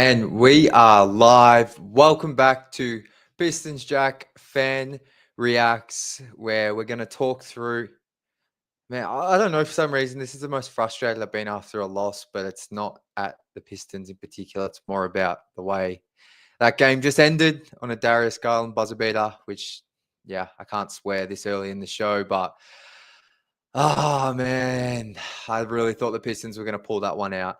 And we are live. Welcome back to Pistons Jack Fan Reacts, where we're going to talk through. Man, I don't know, for some reason, this is the most frustrated I've been after a loss, but it's not at the Pistons in particular. It's more about the way that game just ended on a Darius Garland buzzer beater, which, yeah, I can't swear this early in the show, but oh, man, I really thought the Pistons were going to pull that one out.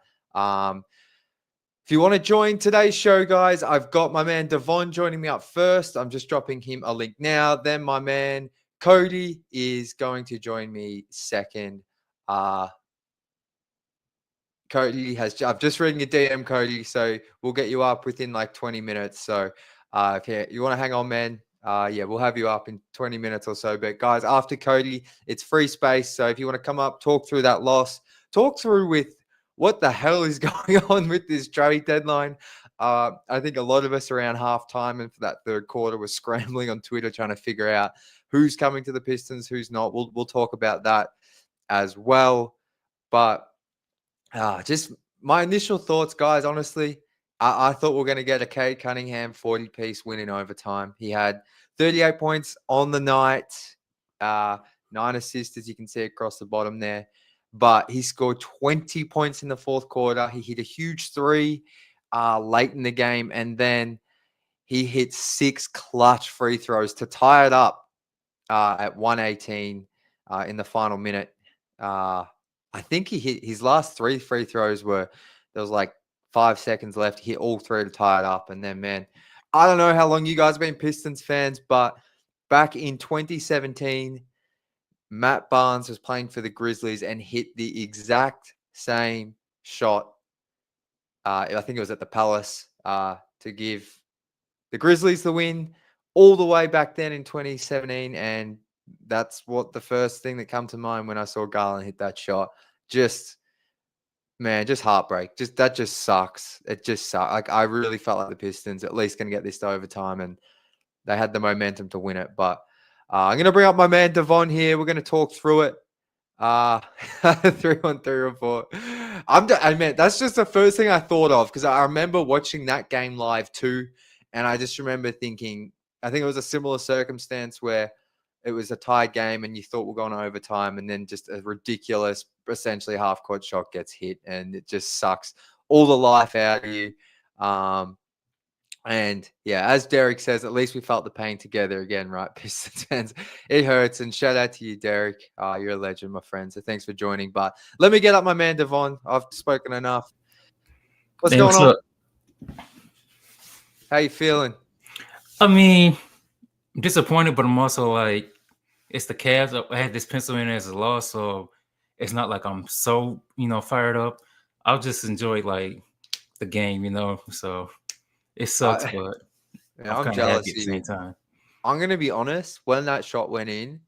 If you want to join today's show, guys, I've got my man Devon joining me up first. I'm just dropping him a link now. Then my man Cody is going to join me second. Cody I've just reading your DM, Cody, so we'll get you up within like 20 minutes. So if you want to hang on, man, we'll have you up in 20 minutes or so. But guys, after Cody, it's free space. So if you want to come up, talk through that loss, talk through with what the hell is going on with this trade deadline. I think a lot of us around halftime and for that third quarter were scrambling on Twitter trying to figure out who's coming to the Pistons, who's not. We'll talk about that as well. But just my initial thoughts, guys, honestly, I thought we were going to get a Cade Cunningham 40-piece win in overtime. He had 38 points on the night, 9 assists, as you can see across the bottom there. But he scored 20 points in the fourth quarter. He hit a huge three late in the game, and then he hit 6 clutch free throws to tie it up at 118 in the final minute. I think he hit his last 3 free throws there was like 5 seconds left. He hit all 3 to tie it up. And then, man, I don't know how long you guys have been Pistons fans, but back in 2017, Matt Barnes was playing for the Grizzlies and hit the exact same shot. I think it was at the Palace to give the Grizzlies the win all the way back then in 2017. And that's what the first thing that came to mind when I saw Garland hit that shot. Just heartbreak. That just sucks. It just sucks. Like, I really felt like the Pistons at least going to get this to overtime, and they had the momentum to win it. But I'm going to bring up my man Devon here. We're going to talk through it. 3-1-3 report. Man, that's just the first thing I thought of, because I remember watching that game live too, and I just remember thinking, I think it was a similar circumstance where it was a tied game and you thought we're going to overtime, and then just a ridiculous, essentially half-court shot gets hit, and it just sucks all the life out of you. And yeah, as Derek says, at least we felt the pain together again, right, Pistons fans? It hurts, and shout out to you, Derek. You're a legend, my friend. So thanks for joining. But let me get up my man Devon. I've spoken enough. What's going on? How you feeling? I mean, I'm disappointed, but I'm also like, it's the Cavs. I had this pencil in as a loss, so it's not like I'm so, fired up. I'll just enjoy like the game, so it sucks, but I'm jealous happy at the same time. I'm going to be honest. When that shot went in,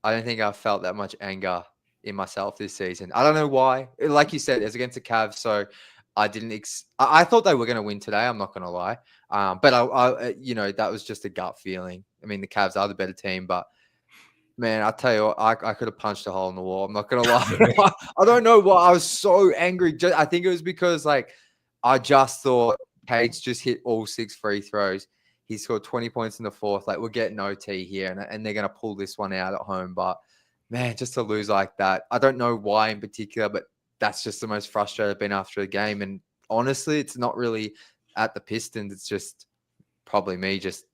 I don't think I felt that much anger in myself this season. I don't know why. Like you said, it's against the Cavs, so I didn't. I thought they were going to win today. I'm not going to lie. But I, that was just a gut feeling. I mean, the Cavs are the better team, but man, I tell you what, I could have punched a hole in the wall. I'm not going to lie. I don't know why I was so angry. I think it was because like I just thought Cade's just hit all 6 free throws. He scored 20 points in the fourth. Like, we're getting OT here, and they're going to pull this one out at home. But man, just to lose like that, I don't know why in particular, but that's just the most frustrated I've been after a game. And honestly, it's not really at the Pistons. It's just probably me just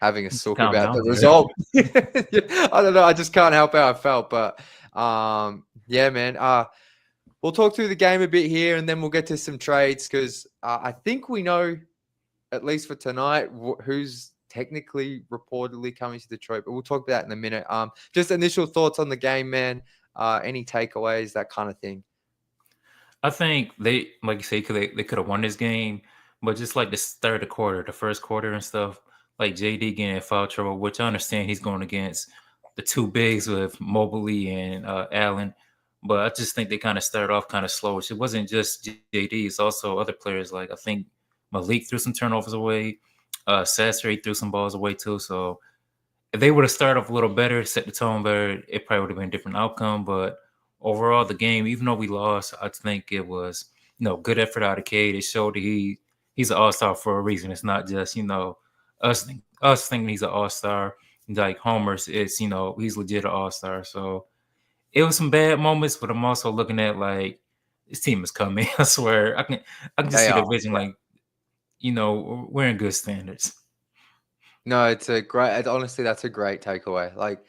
having a sook about the result. I don't know. I just can't help how I felt. But yeah, man. We'll talk through the game a bit here, and then we'll get to some trades, because I think we know, at least for tonight, who's technically reportedly coming to Detroit. But we'll talk about that in a minute. Just initial thoughts on the game, man. Any takeaways, that kind of thing. I think they, like you say, they could have won this game, but just like the third quarter, the first quarter and stuff, like JD getting in foul trouble, which I understand he's going against the 2 bigs with Mobley and Allen. But I just think they kind of started off kind of slow. It wasn't just JD; it's also other players. Like, I think Malik threw some turnovers away. Sasser threw some balls away too. So if they would have started off a little better, set the tone better, it probably would have been a different outcome. But overall, the game, even though we lost, I think it was good effort out of Cade. It showed that he he's an all-star for a reason. It's not just, us thinking he's an all-star. Like Homer's, it's, he's legit an all-star. So it was some bad moments, but I'm also looking at like this team is coming. I swear, I can just They see the are. vision. Like, we're in good standards. No, it's a great. Honestly, that's a great takeaway. Like,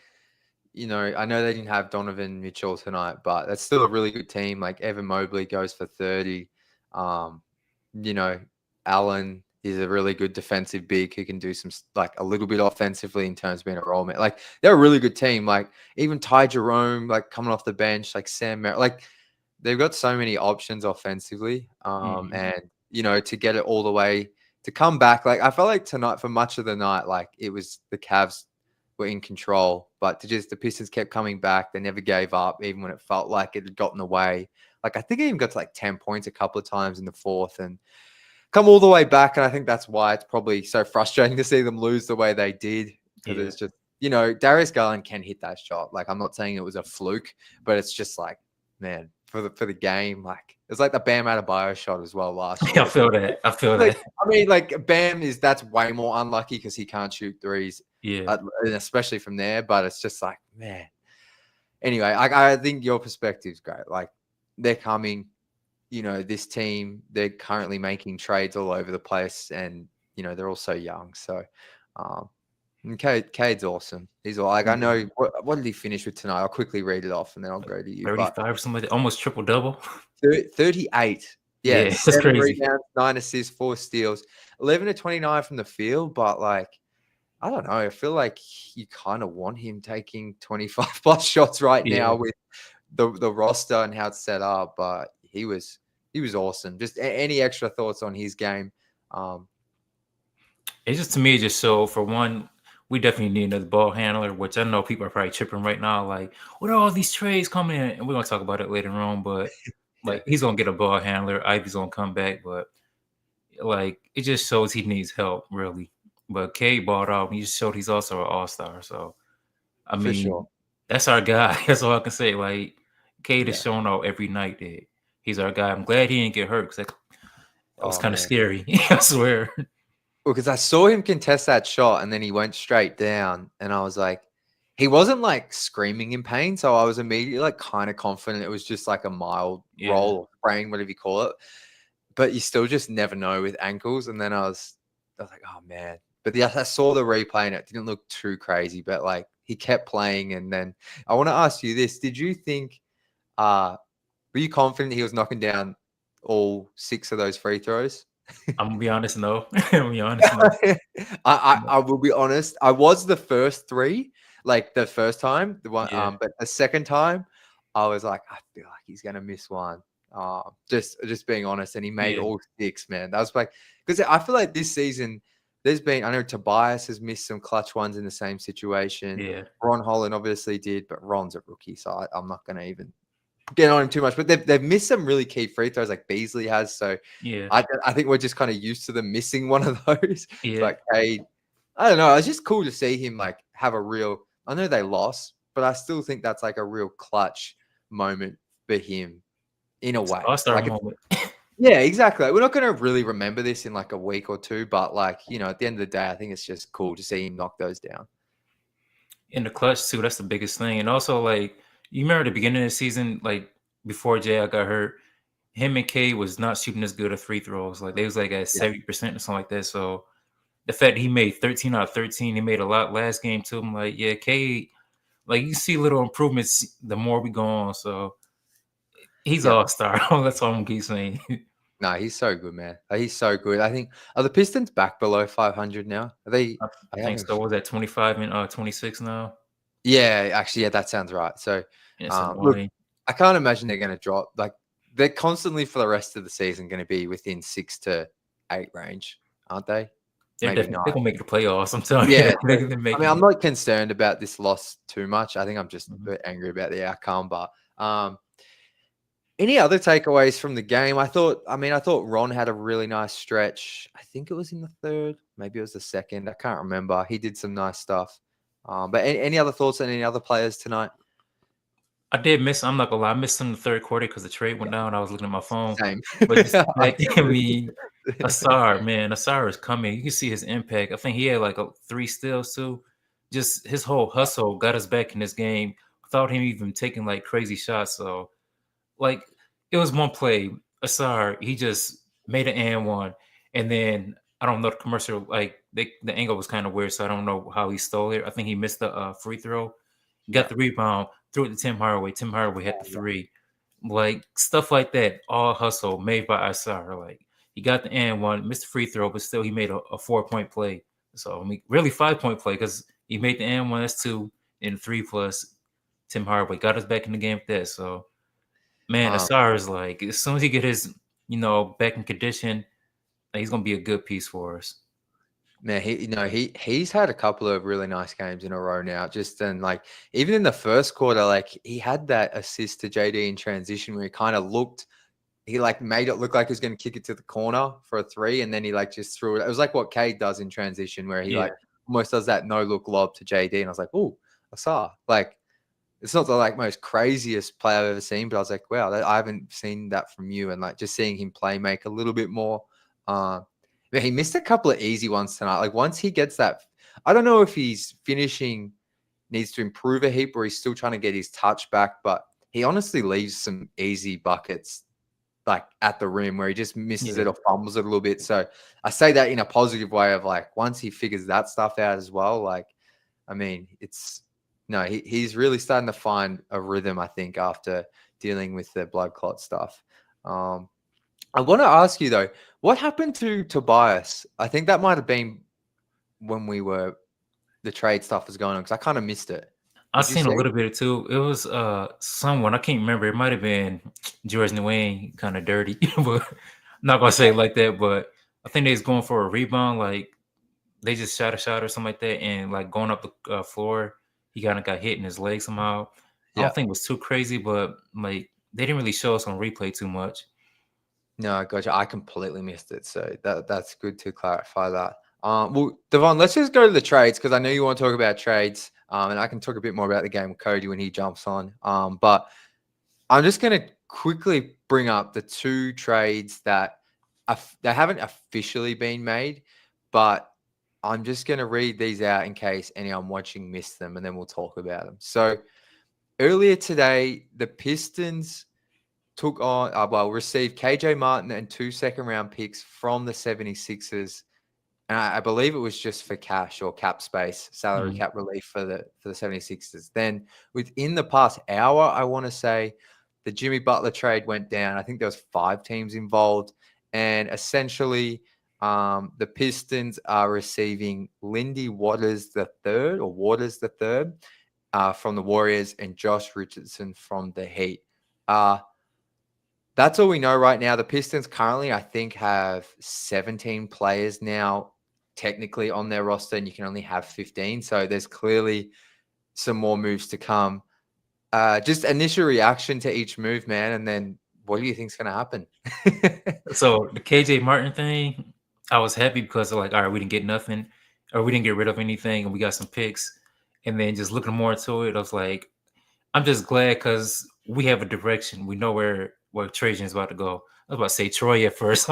I know they didn't have Donovan Mitchell tonight, but that's still a really good team. Like Evan Mobley goes for 30. Um, you know, Allen is a really good defensive big who can do some like a little bit offensively in terms of being a role man. Like they're a really good team. Like even Ty Jerome, like coming off the bench, like Sam Merritt, like they've got so many options offensively. Mhm. And to get it all the way to come back, like I felt like tonight for much of the night, like it was the Cavs were in control, but the Pistons kept coming back. They never gave up, even when it felt like it had gotten away. Like I think it even got to like 10 points a couple of times in the fourth and come all the way back. And I think that's why it's probably so frustrating to see them lose the way they did. Because Yeah. it's just, Darius Garland can hit that shot. Like I'm not saying it was a fluke, but it's just like, man, for the game, like it's like the Bam Adebayo shot as well last I year. feel that. I feel Like, that. I mean, like Bam that's way more unlucky because he can't shoot threes, Yeah. and especially from there. But it's just like, man. Anyway, I think your perspective's great. Like they're coming, this team, they're currently making trades all over the place, and they're all so young. So, and Cade's awesome. He's all like, I know what did he finish with tonight? I'll quickly read it off, and then I'll go to you. But 35 or something like that. Almost triple double. 38. Yeah, Yeah, it's 7 crazy. rebounds, 9 assists, 4 steals, 11 to 29 from the field. But like, I don't know. I feel like you kind of want him taking 25 plus shots right Yeah. now with the roster and how it's set up. But he was awesome. Just any extra thoughts on his game? It's just, to me, just so, for one, we definitely need another ball handler, which I know people are probably tripping right now. Like, what are all these trades coming in? And we're going to talk about it later on. But Yeah, like, he's going to get a ball handler. Ivy's going to come back. But like, it just shows he needs help, really. But K balled out. He just showed he's also an all-star. So, I for sure. mean, that's our guy. That's all I can say. Like, Cade is Yeah. showing out every night that he's our guy. I'm glad he didn't get hurt, because that was Oh kind of man. scary. I swear. Well, because I saw him contest that shot and then he went straight down, and I was like, he wasn't like screaming in pain, so I was immediately like kind of confident it was just like a mild Yeah. roll or sprain, whatever you call it. But you still just never know with ankles. And then I was like, oh man. But yeah, I saw the replay and it didn't look too crazy, but like he kept playing. And then I want to ask you this: did you think, were you confident he was knocking down all 6 of those free throws? I'm gonna be honest, no. I'm gonna be honest, no. I will be honest. I was the first 3, like the first time, the one, Yeah, but the second time, I was like, I feel like he's gonna miss one. Just being honest, and he made yeah, all 6. Man, that was like because I feel like this season there's been. I know Tobias has missed some clutch ones in the same situation. yeah, Ron Holland obviously did, but Ron's a rookie, so I'm not gonna even get on him too much. But they've missed some really key free throws, like Beasley has. So yeah, I think we're just kind of used to them missing one of those. yeah. But Cade, I don't know. It's just cool to see him like have a real. I know they lost, but I still think that's like a real clutch moment for him in a It's an way. all-star Like, moment. yeah, exactly. Like, we're not going to really remember this in like a week or two, but like at the end of the day, I think it's just cool to see him knock those down. In the clutch too, that's the biggest thing. And also, like, you remember the beginning of the season, like before J.I. got hurt, him and K was not shooting as good at free throws. Like they was like at Yeah, 70% or something like that. So the fact that he made 13 out of 13, he made a lot last game too. I'm like, yeah, K, like you see little improvements the more we go on. So he's yeah. all-star. That's all I'm keep saying. No, he's so good, man. He's so good. I think are the Pistons back below 500 now? Are they? I I think haven't. so. Was that 25 and 26 now? Yeah, actually, yeah, that sounds right. So, Yeah, it's look, annoying. I can't imagine they're going to drop. Like, they're constantly for the rest of the season going to be within 6 to 8 range, aren't they? They're Maybe definitely, they're 9. gonna make the playoffs. I'm telling you, Yeah. they're I mean, making I'm it. not concerned about this loss too much. I think I'm just a Mhm. bit angry about the outcome. But any other takeaways from the game? I thought Ron had a really nice stretch. I think it was in the third, maybe it was the second. I can't remember. He did some nice stuff. But any other thoughts on any other players tonight? I did miss. I'm not gonna lie. I missed him in the third quarter because the trade went down. I was looking at my phone, Same. but just the fact, I mean, Asar, man, Asar is coming. You can see his impact. I think he had like 3 steals too. Just his whole hustle got us back in this game without him even taking like crazy shots. So like it was one play. Asar, he just made an and one, and then I don't know the commercial. Like the angle was kind of weird, so I don't know how he stole it. I think he missed the free throw, Yeah. got the rebound, threw it to Tim Hardaway. Tim Hardaway had the Yeah. three, like stuff like that. All hustle made by Asar. Like he got the and one, missed the free throw, but still he made a 4 point play. So I mean, really 5 point play because he made the and one. That's two and three plus Tim Hardaway got us back in the game with that. So man, Um, Asar is like as soon as he get his back in condition, like, he's gonna be a good piece for us. Man, he's had a couple of really nice games in a row now. Just and like even in the first quarter, like he had that assist to JD in transition where he kind of he like made it look like he was going to kick it to the corner for a three, and then he like just threw it. It was like what Cade does in transition, where he Yeah, like almost does that no look lob to JD, and I was like, oh, I saw like it's not the like most craziest play I've ever seen, but I was like, wow, I haven't seen that from you, and like just seeing him play make a little bit more. But he missed a couple of easy ones tonight. Like once he gets that, I don't know if he's finishing needs to improve a heap or he's still trying to get his touch back, but he honestly leaves some easy buckets like at the rim where he just misses yeah. it or fumbles it a little bit. So I say that in a positive way of like once he figures that stuff out as well, like I mean, he's really starting to find a rhythm, I think, after dealing with the blood clot stuff. I want to ask you though, what happened to Tobias? I think that might have been when the trade stuff was going on because I kind of missed it. I Did you seen a see? little bit too. It was someone I can't remember. It might have been George Nguyen, kind of dirty, but I'm not gonna say it Okay. like that. But I think they was going for a rebound. Like they just shot a shot or something like that, and like going up the floor, he kind of got hit in his leg somehow. I Yeah. don't think it was too crazy, but like they didn't really show us on replay too much. No, gotcha. I completely missed it. So that's good to clarify that. Well, Devon, let's just go to the trades because I know you want to talk about trades. And I can talk a bit more about the game with Cody when he jumps on. But I'm just going to quickly bring up the two trades that they haven't officially been made, but I'm just going to read these out in case anyone watching missed them, and then we'll talk about them. So earlier today, the Pistons received KJ Martin and 2 second-round picks from the 76ers. And I believe it was just for cash or cap space, salary Mhm. cap relief for the 76ers. Then within the past hour, I want to say the Jimmy Butler trade went down. I think there was 5 teams involved. And essentially, the Pistons are receiving Lindy Waters the third or Waters the third from the Warriors and Josh Richardson from the Heat. That's all we know right now. The Pistons currently, I think, have 17 players now technically on their roster, and you can only have 15. So there's clearly some more moves to come. Just initial reaction to each move, man, and then what do you think's going to happen? So the KJ Martin thing, I was happy because like, all right, we didn't get nothing, or we didn't get rid of anything, and we got some picks. And then just looking more into it, I was like, I'm just glad because we have a direction. We know where Trajan's about to go. I was about to say Troy at first,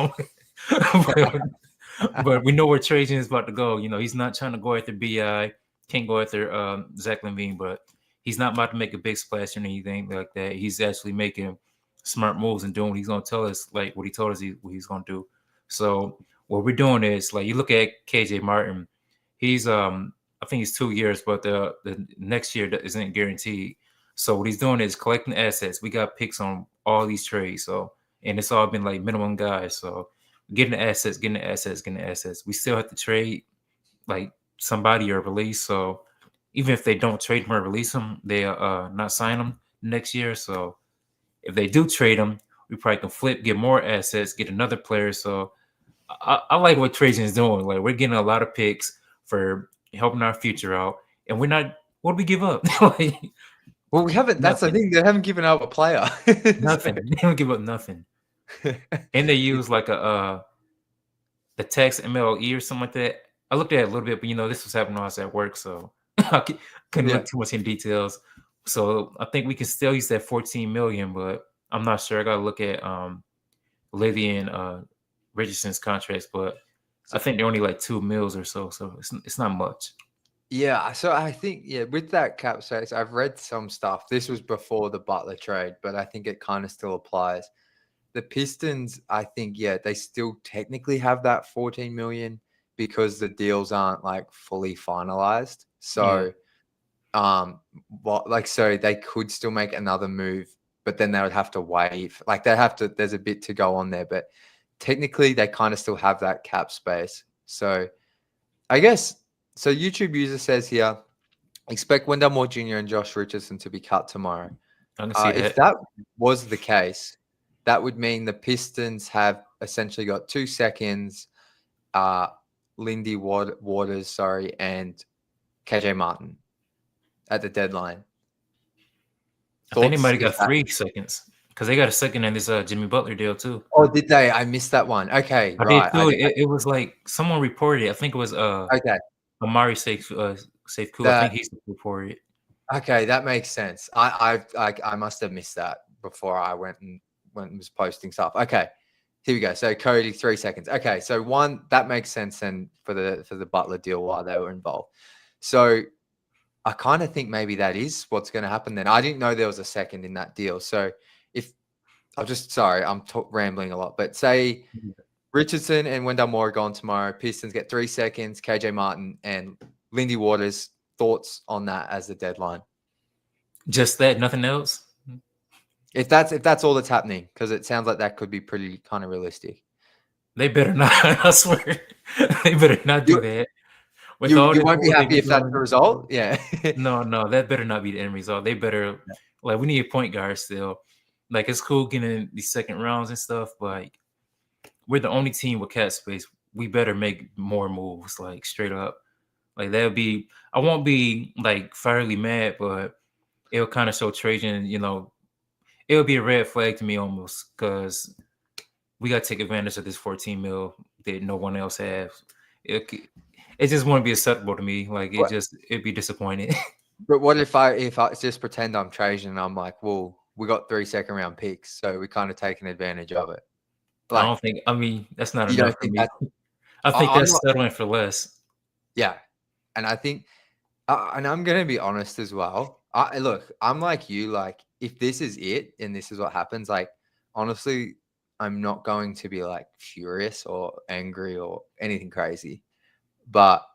but we know where Trajan is about to go. You know, he's not trying to go after Bi, can't go after Zach Levine, but he's not about to make a big splash or anything like that. He's actually making smart moves and doing what he's going to tell us, like what he told us what he's going to do. So what we're doing is like you look at KJ Martin, he's I think he's 2 years, but the next year isn't guaranteed. So what he's doing is collecting assets. We got picks on all these trades, so and it's all been like minimum guys. So getting the assets, getting the assets, getting the assets. We still have to trade like somebody or release. So even if they don't trade him or release him, they not sign him next year. So if they do trade him, we probably can flip, get more assets, get another player. So I like what Trajan's doing. Like we're getting a lot of picks for helping our future out, and we're not. What do we give up? Like, Well, we haven't. That's the nothing. thing. They haven't given up a player. Nothing. They don't give up nothing. And they use like the text MLE or something like that. I looked at it a little bit, but this was happening while I was at work, so couldn't Yeah. look too much in details. So I think we can still use that 14 million, but I'm not sure. I gotta look at Livy and Richardson's contracts, but I So, think they're only like 2 mils or so, so it's not much. yeah, so I think with that cap space, I've read some stuff. This was before the Butler trade, but I think it kind of still applies. The Pistons, I think, they still technically have that 14 million because the deals aren't like fully finalized. Yeah, So, so they could still make another move, but then they would have to waive. Like they have to. There's a bit to go on there, but technically they kind of still have that cap space. So, I guess so. YouTube user says here, expect Wendell Moore Jr. and Josh Richardson to be cut tomorrow. I can see If that. that was the case, that would mean the Pistons have essentially got 2 seconds, Lindy Waters, and KJ Martin at the deadline. I think they Thoughts? might have got 3 seconds because they got a second in this Jimmy Butler deal too. Oh, did they? I missed that one. Okay, I did right. too. It was like someone reported it. I think it was Okay, Amari Safe Cool. I that think he's reported it. okay, that makes sense. I must have missed that before I went and was posting stuff. Okay, here we go. So Cody, 3 seconds. Okay, so one that makes sense then for the Butler deal while they were involved. So I kind of think maybe that is what's going to happen then. I didn't know there was a second in that deal. So if I'm just sorry, I'm rambling a lot, but say Richardson and Wendell Moore are gone tomorrow. Pistons get 3 seconds. KJ Martin and Lindy Waters. Thoughts on that as the deadline? Just that, nothing else. If that's all that's happening, because it sounds like that could be pretty kind of realistic. They better not. I swear, they better not do that. With You all you this won't be work they happy if that's the result. Yeah. No, that better not be the end result. They better like we need a point guard still. Like it's cool getting these second rounds and stuff, but like, we're the only team with cap space. We better make more moves, like straight up. Like that'll be. I won't be like fairly mad, but it'll kind of show Trajan. It'll be a red flag to me almost because we got to take advantage of this 14 mil that no one else has. It just won't be acceptable to me. Like it'd be disappointing. But what if I just pretend I'm Trajan and I'm like, well, we got 3 second-round picks, so we kind of taken advantage of it. I don't think. I mean, that's not You enough don't for think me. that? I think I'm that's not. settling for less. Yeah, and I think, and I'm gonna be honest as well. Look, I'm like you. Like, if this is it and this is what happens, like, honestly, I'm not going to be like furious or angry or anything crazy. But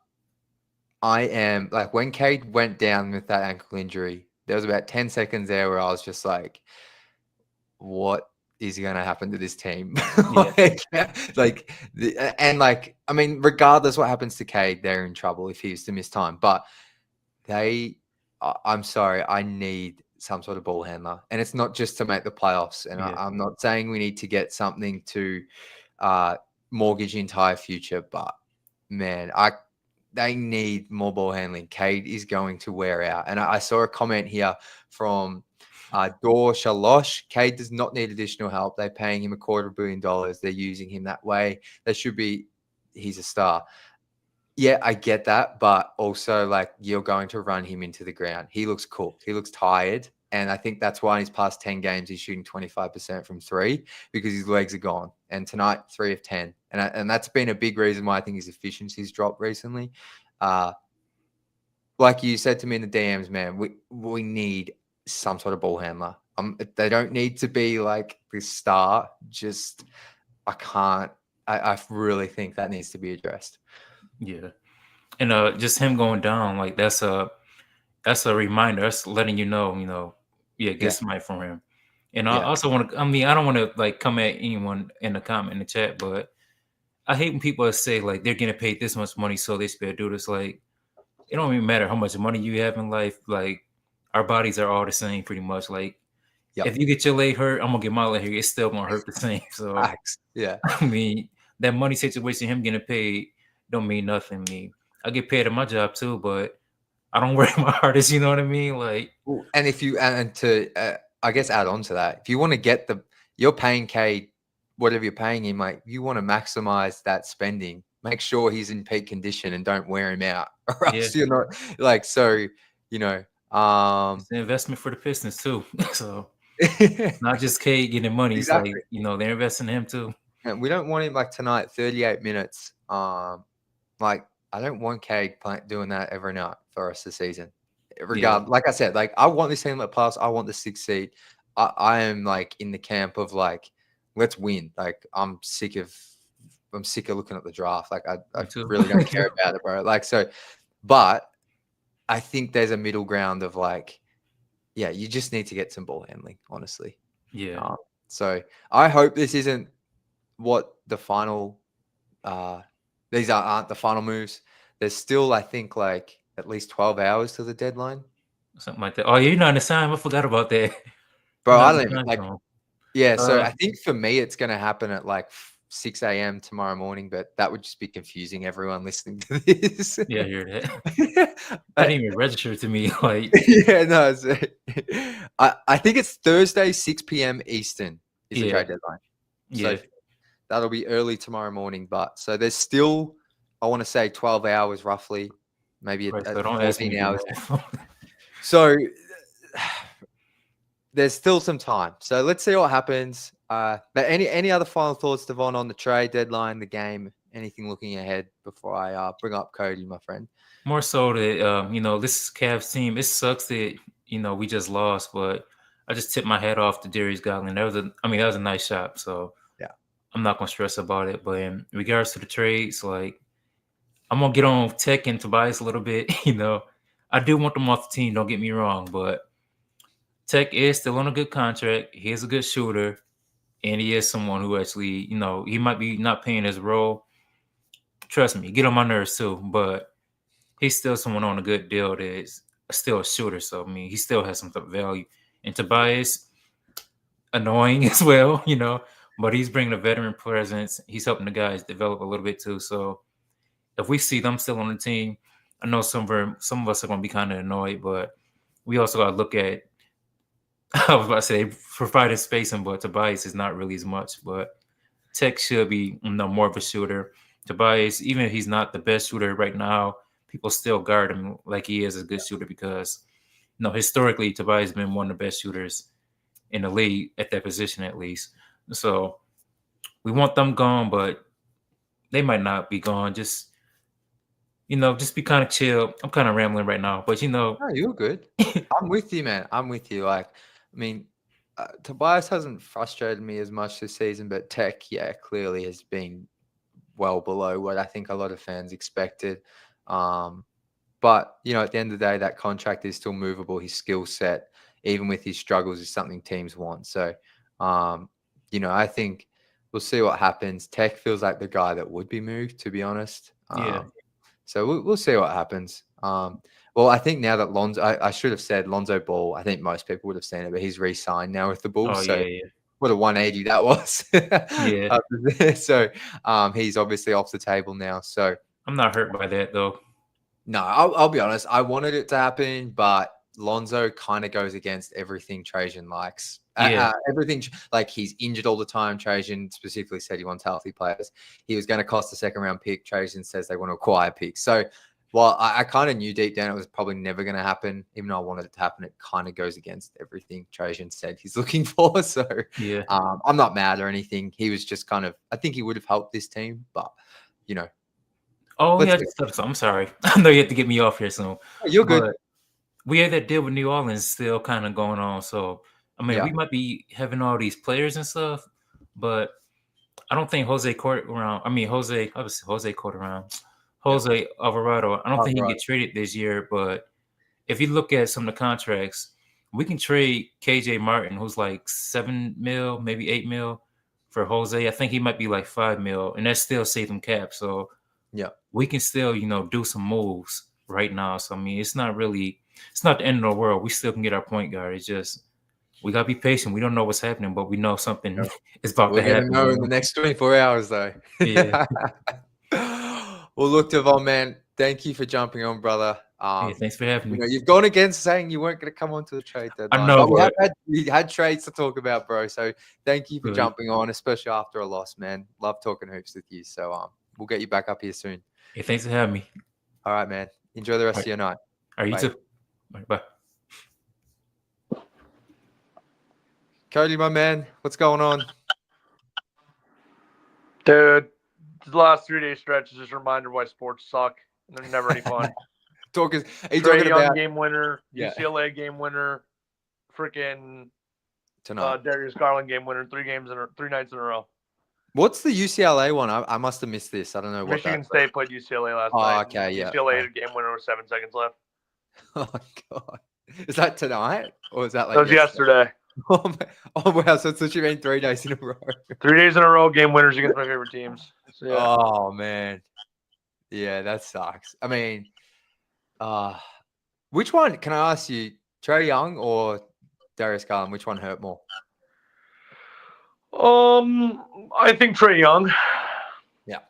I am like when Cade went down with that ankle injury, there was about 10 seconds there where I was just like, what is going to happen to this team? I mean, regardless what happens to Cade, they're in trouble if he was to miss time. But I'm sorry, I need some sort of ball handler. And it's not just to make the playoffs. And I'm not saying we need to get something to mortgage the entire future, but man, they need more ball handling. Cade is going to wear out. And I saw a comment here from Dor Shalosh. Cade does not need additional help. They're paying him $250 million. They're using him that way. He's a star. Yeah, I get that. But also, like, you're going to run him into the ground. He looks cooked. He looks tired. And I think that's why in his past 10 games, he's shooting 25% from three because his legs are gone. And tonight, 3 of 10. And that's been a big reason why I think his efficiency's dropped recently. Like you said to me in the DMs, man, we need some sort of ball handler. They don't need to be like this star. Just, I really think that needs to be addressed. Yeah. And just him going down, like that's a reminder. That's letting you know, get somebody from him. And I also want to. I mean, I don't want to like come at anyone in the comment in the chat, but I hate when people say like they're getting paid this much money, so they should do this. Like, it don't even matter how much money you have in life. Like, our bodies are all the same, pretty much. Like, if you get your leg hurt, I'm gonna get my leg hurt. It's still gonna hurt the same. So, I mean, that money situation, him getting paid, don't mean nothing to me. I get paid at my job too, but I don't work my hardest. You know what I mean? Like, and if you I guess add on to that, if you want to get you're paying Cade whatever you're paying him, like you want to maximize that spending. Make sure he's in peak condition and don't wear him out, or else you're not like so. It's an investment for the Pistons too. So not just Cade getting money. Exactly. It's like they're investing in him too. And we don't want him like tonight, 38 minutes. Like I don't want Cade doing that every night for us this season. Yeah, Like I said, like I want this team to pass. I want the 6th seed. I am like in the camp of like, let's win. Like I'm sick of looking at the draft. Like I me too. really don't care about it, bro. Like so, but I think there's a middle ground of like, yeah, you just need to get some ball handling, honestly. Yeah, So I hope this isn't what the final. These aren't the final moves. There's still, I think, like at least 12 hours to the deadline, something like that. Oh, yeah, you're not in the time. I forgot about that. You're bro. not I in don't the even time like. zone. Yeah, so Uh, I think for me it's gonna happen at like 6 a.m. tomorrow morning, but that would just be confusing everyone listening to this. yeah, I hear that. That But didn't even register to me. Like, yeah, no. I think it's Thursday, 6 p.m. Eastern is the yeah, trade deadline. So yeah. that'll be early tomorrow morning. But so there's still, I want to say 12 hours roughly, maybe Right. So at don't ask me 14 to do hours. that. So there's still some time. So let's see what happens. But any other final thoughts, Devon, on the trade deadline, the game, anything looking ahead before I bring up Cody, my friend? More so that this Cavs team. It sucks that we just lost, but I just tipped my hat off to Darius Garland. That was a nice shot. So Yeah. I'm not gonna stress about it. But in regards to the trades, like I'm gonna get on Tech and Tobias a little bit. I do want them off the team. Don't get me wrong, but Tech is still on a good contract. He is a good shooter, and he is someone who actually, he might be not paying his role. Trust me, get on my nerves too, but he's still someone on a good deal that is still a shooter. So he still has some type of value. And Tobias, annoying as well, but he's bringing a veteran presence. He's helping the guys develop a little bit too. So if we see them still on the team, I know some of us are going to be kind of annoyed, but we also got to look at. I was about to say providing spacing, but Tobias is not really as much. But Tech should be more of a shooter. Tobias, even if he's not the best shooter right now, people still guard him like he is a good shooter because historically Tobias has been one of the best shooters in the league at that position at least. So we want them gone, but they might not be gone. Just be kind of chill. I'm kind of rambling right now, but No, you're good. I'm with you, man. I'm with you. Like, I mean, Tobias hasn't frustrated me as much this season, but Tech, yeah, clearly has been well below what I think a lot of fans expected. But at the end of the day, that contract is still movable. His skill set, even with his struggles, is something teams want. So, I think we'll see what happens. Tech feels like the guy that would be moved, to be honest. yeah, So we'll see what happens. Well, I think now that Lonzo, I should have said Lonzo Ball. I think most people would have seen it, but he's re-signed now with the Bulls. oh So yeah, what a 180 that was. yeah. So he's obviously off the table now. So I'm not hurt by that though. no, I'll be honest. I wanted it to happen, but Lonzo kind of goes against everything Trajan likes. Yeah, Everything like he's injured all the time. Trajan specifically said he wants healthy players. He was going to cost a 2nd-round pick. Trajan says they want to acquire picks. So while I kind of knew deep down it was probably never going to happen, even though I wanted it to happen, it kind of goes against everything Trajan said he's looking for. So yeah. I'm not mad or anything. He was just kind of, I think he would have helped this team, but Oh let's yeah, see. I'm sorry. I know you have to get me off here soon, You're good. but we have that deal with New Orleans still kind of going on. So Yeah. we might be having all these players and stuff, but I don't think Jose Court around. Jose. Obviously, Jose Court around. Yeah. Jose Alvarado. I don't Oh, think he can right. get traded this year. But if you look at some of the contracts, we can trade KJ Martin, who's like 7 mil, maybe 8 mil, for Jose. I think he might be like 5 mil, and that's still saving cap. So Yeah. we can still, do some moves right now. So it's not the end of the world. We still can get our point guard. It's just we gotta be patient. We don't know what's happening, but we know something is about We're to gonna happen. know in the next 24 hours, though. Yeah. Well, look, Devon, man, thank you for jumping on, brother. Yeah, thanks for having me. You've gone against saying you weren't going to come onto the trade I deadline, know, but but we had trades to talk about, bro. So thank you for good. jumping on, especially after a loss, man. Love talking hoops with you. So we'll get you back up here soon. Yeah, thanks for having me. All right, man. Enjoy the rest All of right. your night. All right, you Bye. too. All right, bye. Cody, my man, what's going on? Dude, the last 3 day stretch is just a reminder why sports suck and they're never any fun. Are you Trey talking Young about game winner, yeah UCLA game winner, freaking tonight? Darius Garland game winner, 3 nights in a row. What's the UCLA one? I must have missed this. I don't know what Michigan that. State played UCLA last Oh, night. okay, yeah. UCLA game winner with 7 seconds left. Oh god, is that tonight or is that That like was yesterday. Oh, oh wow, so it's literally been 3 days in a row. 3 days in a row, game winners against my favorite teams. So, yeah. Oh man, yeah, that sucks. I mean, which one? Can I ask you, Trey Young or Darius Garland? Which one hurt more? I think Trey Young. Yeah,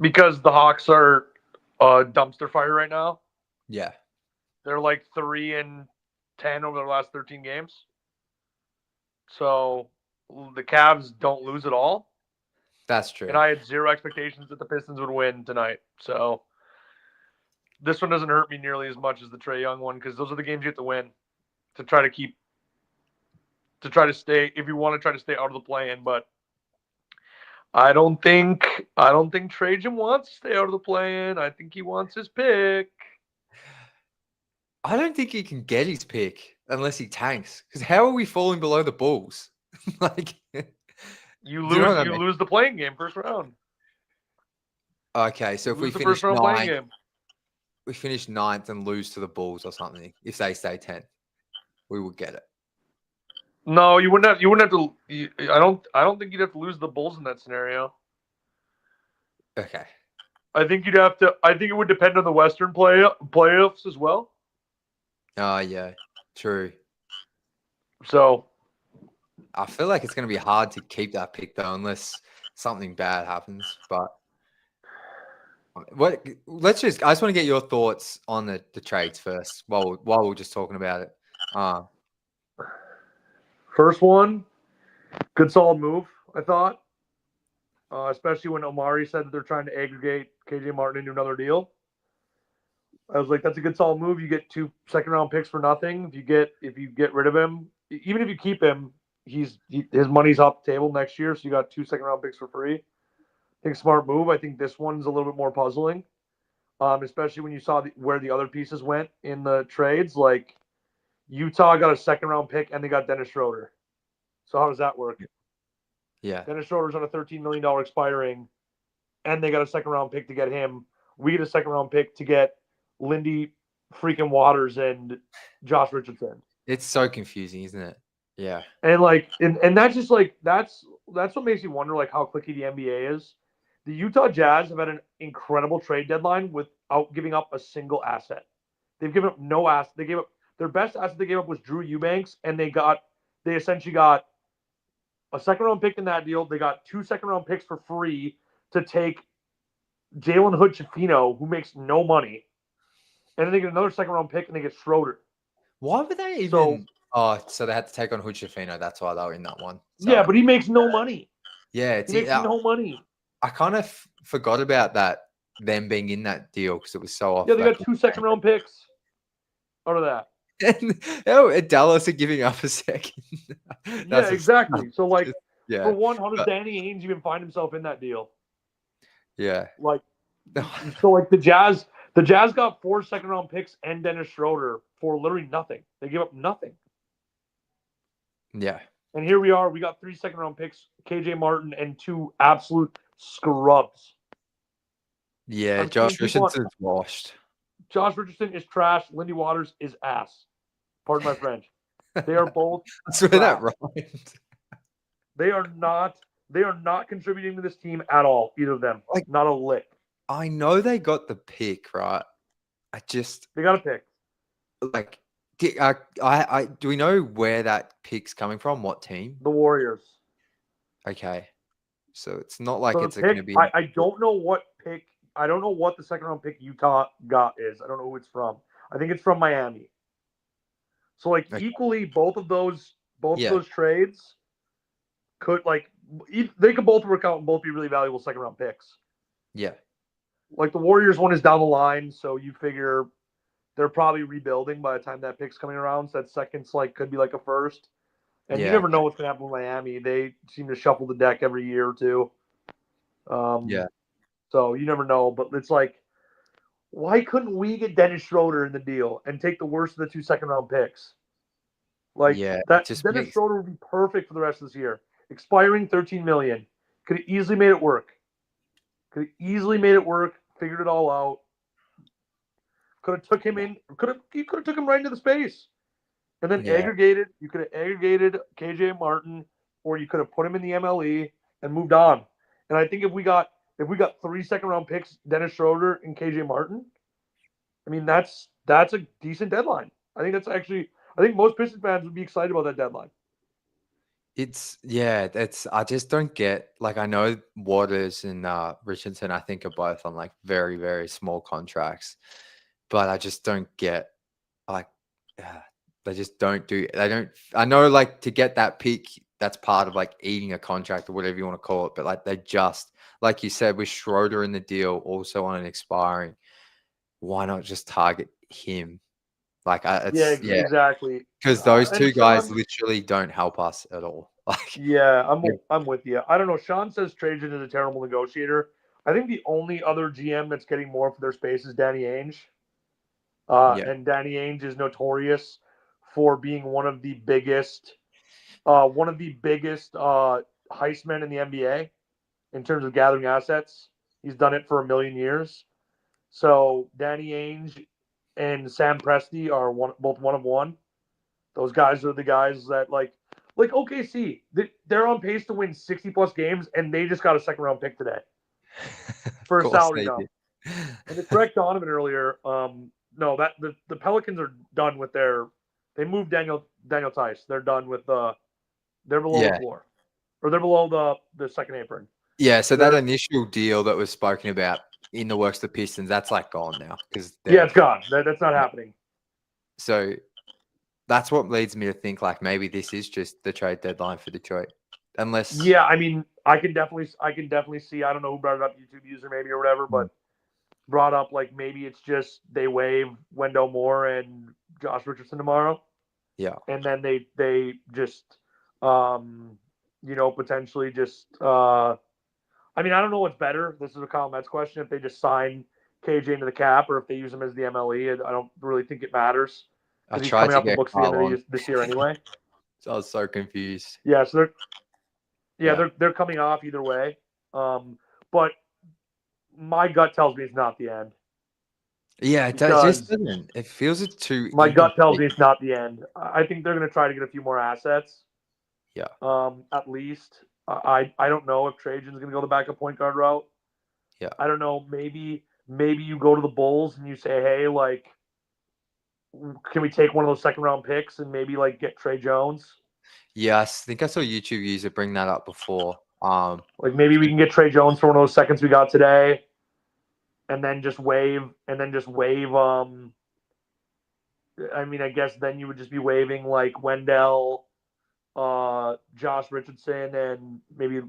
because the Hawks are a dumpster fire right now. yeah, They're like 3-10 over their last 13 games. So the Cavs don't lose at all. that's true. And I had zero expectations that the Pistons would win tonight. So this one doesn't hurt me nearly as much as the Trey Young one because those are the games you have to win to try to stay if you want to try to stay out of the play-in. But I don't think Trajan wants to stay out of the play-in. I think he wants his pick. I don't think he can get his pick unless he tanks. Because how are we falling below the Bulls? Like you do you know what I lose mean? lose the playing game first round. Okay, so if we Lose the finish first round playing ninth, game. we finish ninth and lose to the Bulls or something. If they stay 10, we would get it. No, you wouldn't have to. I don't think you'd have to lose the Bulls in that scenario. Okay. I think you'd have to. I think it would depend on the Western playoffs as well. Oh yeah, true. So I feel like it's going to be hard to keep that pick though, unless something bad happens. But what? I just want to get your thoughts on the trades first, while we're just talking about it. First one, good solid move. I thought, especially when Omari said that they're trying to aggregate KJ Martin into another deal. I was like, that's a good solid move. You get 2 second-round picks for nothing. If you get rid of him, even if you keep him, his money's off the table next year. So you got 2 second-round picks for free. I think smart move. I think this one's a little bit more puzzling, especially when you saw where the other pieces went in the trades. Like Utah got a second-round pick and they got Dennis Schroeder. So how does that work? Yeah. Dennis Schroeder's on a $13 million expiring, and they got a second-round pick to get him. We get a second-round pick to get Lindy freaking Waters and Josh Richardson. It's so confusing, isn't it? Yeah. And that's just like that's what makes you wonder like how clicky the NBA is. The Utah Jazz have had an incredible trade deadline without giving up a single asset. They've given up no asset. They gave up their best asset they gave up was Drew Eubanks, and they essentially got a second-round pick in that deal. They got 2 second-round picks for free to take Jalen Hood-Schifino, who makes no money. And then they get another second-round pick, and they get Schroeder. Why would they even... So they had to take on Hood-Schifino. That's why they were in that one. So, yeah, but he makes no money. Yeah. He makes no money. I kind of forgot about that, them being in that deal, because it was so off. Yeah, they got 2 second-round picks out of that. And Dallas are giving up a second. Yeah, exactly. So, like, yeah. for one, how does Danny Ainge even find himself in that deal? Yeah. Like, so, like, the Jazz got 4 second-round picks and Dennis Schroeder for literally nothing. They gave up nothing. Yeah. And here we are. We got 3 second-round picks, KJ Martin, and 2 absolute scrubs. Yeah, Josh Richardson's washed. Josh Richardson is trash. Lindy Waters is ass. Pardon my French. They are both. I swear that right. They are not contributing to this team at all. Either of them. Like, not a lick. I know they got the pick, right? They got a pick. Like, do we know where that pick's coming from? What team? The Warriors. Okay, so it's not like it's going to be. I don't know what pick. I don't know what the second round pick Utah got is. I don't know who it's from. I think it's from Miami. So like equally, both of those trades could they could both work out and both be really valuable second round picks. Yeah. Like the Warriors one is down the line, so you figure they're probably rebuilding by the time that pick's coming around. So that second's could be like a first. And you never know what's gonna happen with Miami. They seem to shuffle the deck every year or two. Yeah. So you never know, but it's like, why couldn't we get Dennis Schroeder in the deal and take the worst of the 2 second-round picks? Like Yeah. It that, just Dennis makes Schroeder would be perfect for the rest of this year. Expiring $13 million. Could have easily made it work. Figured it all out. Could have took him in. You could have took him right into the space, and then yeah. aggregated. You could have aggregated KJ Martin, or you could have put him in the MLE and moved on. And I think if we got 3 second-round picks, Dennis Schroeder and KJ Martin, I mean that's a decent deadline. I think most Pistons fans would be excited about that deadline. It's I just don't get, like, I know Waters and Richardson, I think, are both on like very, very small contracts, but I just don't get, like, uh, they just don't do they don't I know, like, to get that pick, that's part of like eating a contract or whatever you want to call it, but like they just, like you said, with Schroeder in the deal, also on an expiring, why not just target him? Like, Yeah, yeah, exactly. because those And two guys Sean, literally don't help us at all. Like, yeah, yeah, I'm with you. I don't know. Sean says Trajan is a terrible negotiator. I think the only other GM that's getting more for their space is Danny Ainge. yeah, And Danny Ainge is notorious for being one of the biggest heistmen in the NBA in terms of gathering assets. He's done it for a million years. So Danny Ainge and Sam Presti are both one of one. Those guys are the guys that like OKC. They're on pace to win 60+ games, and they just got a second round pick today of for a course salary they dump. do. And to correct Donovan earlier, no, that the Pelicans are done with their. They moved Daniel Tice. They're done with they're below the Yeah, floor, or they're below the second apron. yeah. So that They're initial deal that was spoken about in the works of the Pistons, that's like gone now because Yeah, they've, it's gone. That's not yeah. happening. So that's what leads me to think like maybe this is just the trade deadline for Detroit, unless. Yeah, I mean, I can definitely see. I don't know who brought it up, YouTube user maybe or whatever, but brought up like maybe it's just they waive Wendell Moore and Josh Richardson tomorrow, Yeah, and then they just potentially just I mean, I don't know what's better. This is a Kyle Metz question. If they just sign KJ into the cap, or if they use him as the MLE, I don't really think it matters I because he's tried coming to off the get books at the end Carl of on, this year anyway. so I was so confused. Yeah, so Yeah, they're coming off either way. But my gut tells me it's not the end yeah. It just because doesn't. It feels it too my gut tells incomplete. me it's not the end. I think they're going to try to get a few more assets. Yeah, At least. I don't know if Trajan's going to go the backup point guard route. yeah, I don't know. Maybe you go to the Bulls and you say, hey, like, can we take one of those second round picks and maybe like get Trey Jones? yeah. I think I saw a YouTube user bring that up before. Like maybe we can get Trey Jones for one of those seconds we got today, and then just waive. I mean, I guess then you would just be waiving like Wendell, Josh Richardson, and maybe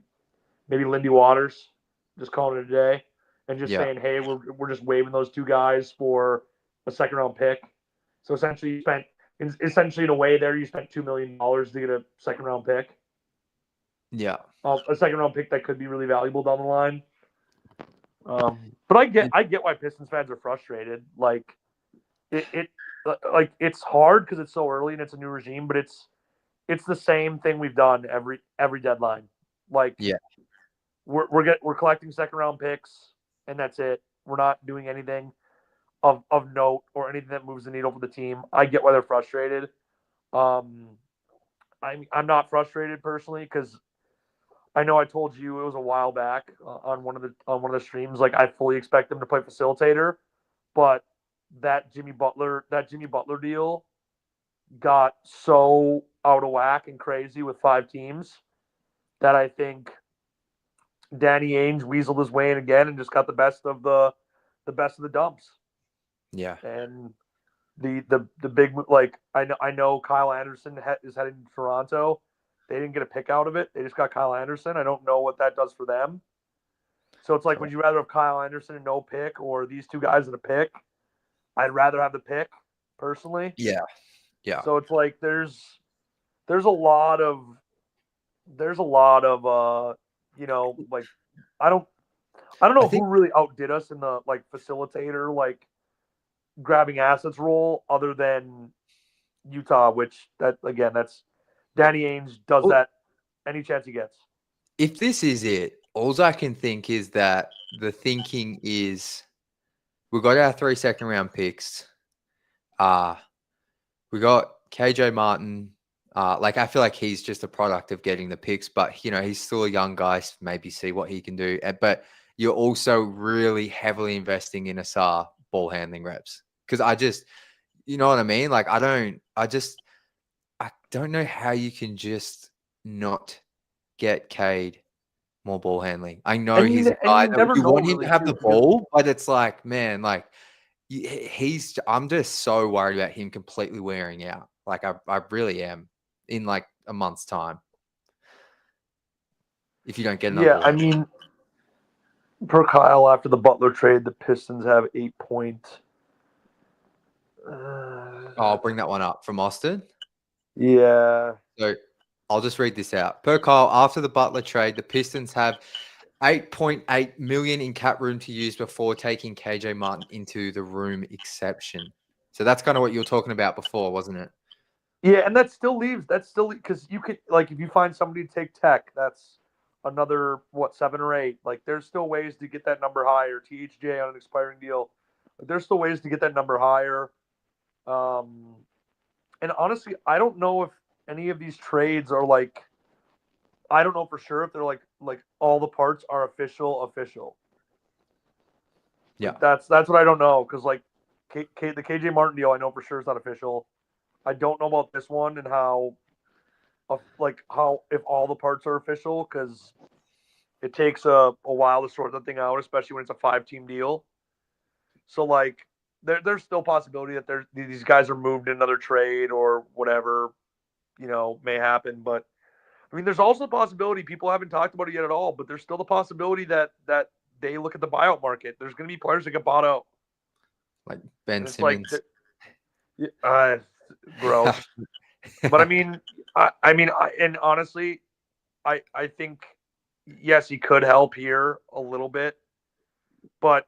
Lindy Waters. Just calling it a day, and just Yeah, saying, hey, we're just waiving those two guys for a second round pick. So essentially, in a way there you spent $2 million to get a second round pick. yeah. A second round pick that could be really valuable down the line. But I get why Pistons fans are frustrated. Like it's hard because it's so early and it's a new regime, but it's the same thing we've done every deadline. Like Yeah. we're collecting second round picks and that's it. We're not doing anything of note or anything that moves the needle for the team. I get why they're frustrated. I'm not frustrated personally because I know I told you it was a while back on one of the streams. Like I fully expect them to play facilitator, but that Jimmy Butler deal got so out of whack and crazy with 5 teams that I think Danny Ainge weaseled his way in again and just got the best of the dumps. Yeah. And the big, like I know Kyle Anderson is heading to Toronto. They didn't get a pick out of it. They just got Kyle Anderson. I don't know what that does for them. So it's like, would you rather have Kyle Anderson and no pick, or these two guys and a pick? I'd rather have the pick personally. Yeah. Yeah. So it's like there's a lot of like I don't I don't know I think who really outdid us in the like facilitator, like grabbing assets role, other than Utah, which that's Danny Ainge does well, that any chance he gets. if this is it, all I can think is that the thinking is we got our 3 second-round picks. We got KJ Martin. Like I feel like he's just a product of getting the picks, but he's still a young guy. Maybe see what he can do. But you're also really heavily investing in Asar ball handling reps because you know what I mean. Like I don't know how you can just not get Cade more ball handling. I know he's a And guy you that never you know want him really to have too, the because ball, but it's like, man, like I'm just so worried about him completely wearing out. Like I really am in like a month's time. If you don't get another yeah, ball. I mean, per Kyle, after the Butler trade, the Pistons have 8 point. I'll bring that one up from Austin. Yeah. So I'll just read this out. Per Kyle, after the Butler trade, the Pistons have 8.8 million in cap room to use before taking KJ Martin into the room exception. So that's kind of what you were talking about before, wasn't it? Yeah, and that's still because you could, like, if you find somebody to take Tech, that's another 7 or 8. Like, there's still ways to get that number higher. THJ on an expiring deal, like, there's still ways to get that number higher. And honestly, I don't know if any of these trades are like, I don't know for sure if they're like all the parts are official. Yeah. Like, that's what I don't know, because like the KJ Martin deal, I know for sure is not official. I don't know about this one and how if all the parts are official, because it takes a while to sort that thing out, especially when it's a 5-team deal. So like there's still possibility that these guys are moved in another trade or whatever, may happen. But I mean, there's also the possibility, people haven't talked about it yet at all, but there's still the possibility that they look at the buyout market. There's going to be players that get bought out, Like Ben and it's Simmons. Gross. But I mean, and honestly, I think yes, he could help here a little bit, but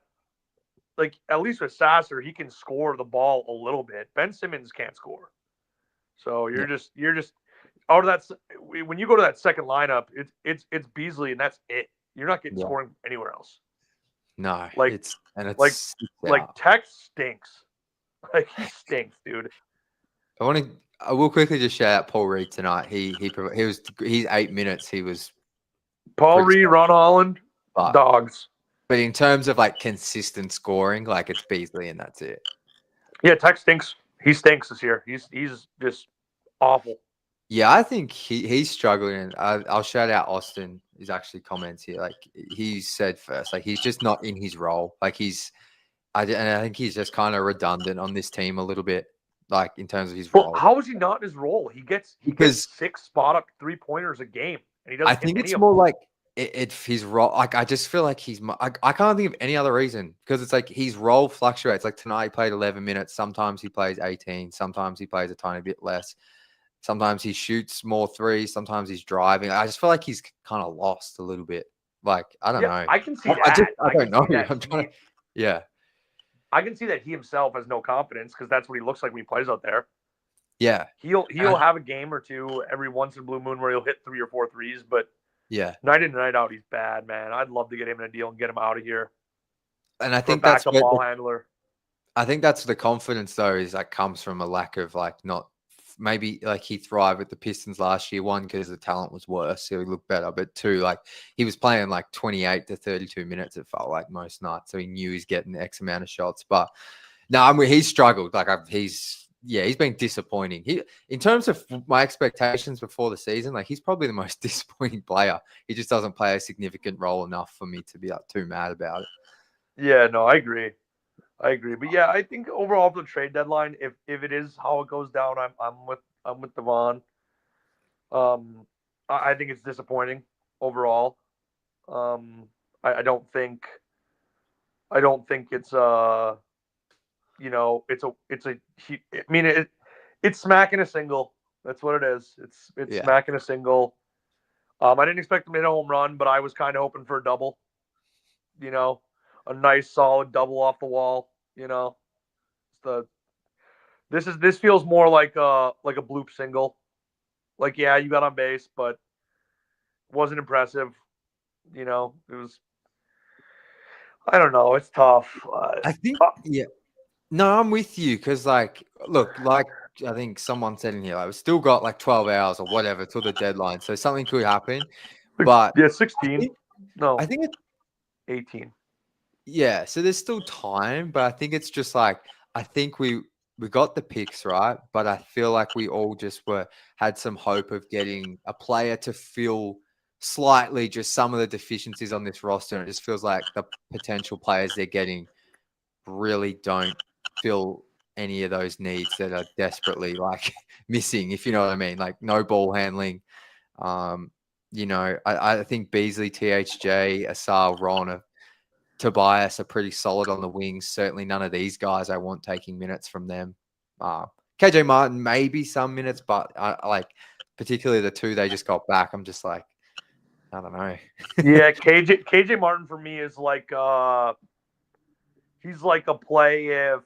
like at least with Sasser, he can score the ball a little bit. Ben Simmons can't score, so you're just out of that. When you go to that second lineup, it's Beasley and that's it. You're not getting scoring anywhere else. No, Like it's Tech stinks. Like, he stinks, dude. I will quickly just shout out Paul Reed tonight. He's 8 minutes. He was Paul pretty Reed, Ron Holland, but, dogs. But in terms of like consistent scoring, like it's Beasley and that's it. Yeah, Tech stinks. He stinks this year. He's just awful. Yeah, I think he's struggling. I'll shout out Austin. He's actually comments here. Like he said first, like he's just not in his role. Like I think he's just kind of redundant on this team a little bit. Like in terms of his role. How is he not in his role? He gets 6 spot up 3-pointers a game, and he doesn't. I think it's more like his role. Like I just feel like I can't think of any other reason, because it's like his role fluctuates. Like tonight he played 11 minutes. Sometimes he plays 18. Sometimes he plays a tiny bit less. Sometimes he shoots more threes. Sometimes he's driving. I just feel like he's kind of lost a little bit. Like I don't know. I can see that. I don't know. I'm trying to. Yeah. I can see that he himself has no confidence, because that's what he looks like when he plays out there. Yeah. He'll have a game or two every once in a blue moon where he'll hit 3 or 4 threes, but yeah, night in and night out, he's bad, man. I'd love to get him in a deal and get him out of here. And I think that's a ball handler. I think that's the confidence though, is like comes from a lack of like not maybe like he thrived with the Pistons last year. One, because the talent was worse, so he looked better. But two, like he was playing like 28 to 32 minutes. It felt like most nights, so he knew he's getting X amount of shots. But no, I mean he's struggled. Like he's been disappointing. In terms of my expectations before the season, like he's probably the most disappointing player. He just doesn't play a significant role enough for me to be like too mad about it. Yeah, no, I agree. But yeah, I think overall for the trade deadline, if it is how it goes down, I'm with Devon. I think it's disappointing overall. I don't think it's it's smacking a single. That's what it is. It's smacking a single. I didn't expect him to hit a home run, but I was kind of hoping for a double. you know, a nice solid double off the wall, you know. This feels more like a bloop single. Like, yeah, you got on base, but wasn't impressive. You know, it was. I don't know. It's tough. I think, yeah. No, I'm with you because, like, look, like I think someone said in here, like, we've still got like 12 hours or whatever till the deadline, so something could happen. But yeah, I 16. think, No, I think it, 18. yeah. So there's still time, but I think it's just like I think we got the picks right, but I feel like we all just had some hope of getting a player to fill slightly just some of the deficiencies on this roster, and it just feels like the potential players they're getting really don't fill any of those needs that are desperately like missing, if you know what I mean, like no ball handling. I think Beasley, THJ, Asar, Ron, Tobias are pretty solid on the wings. Certainly none of these guys I want taking minutes from them. KJ Martin, maybe some minutes, but I like particularly the two they just got back. I'm just like, I don't know. Yeah, KJ Martin for me is like he's like a play if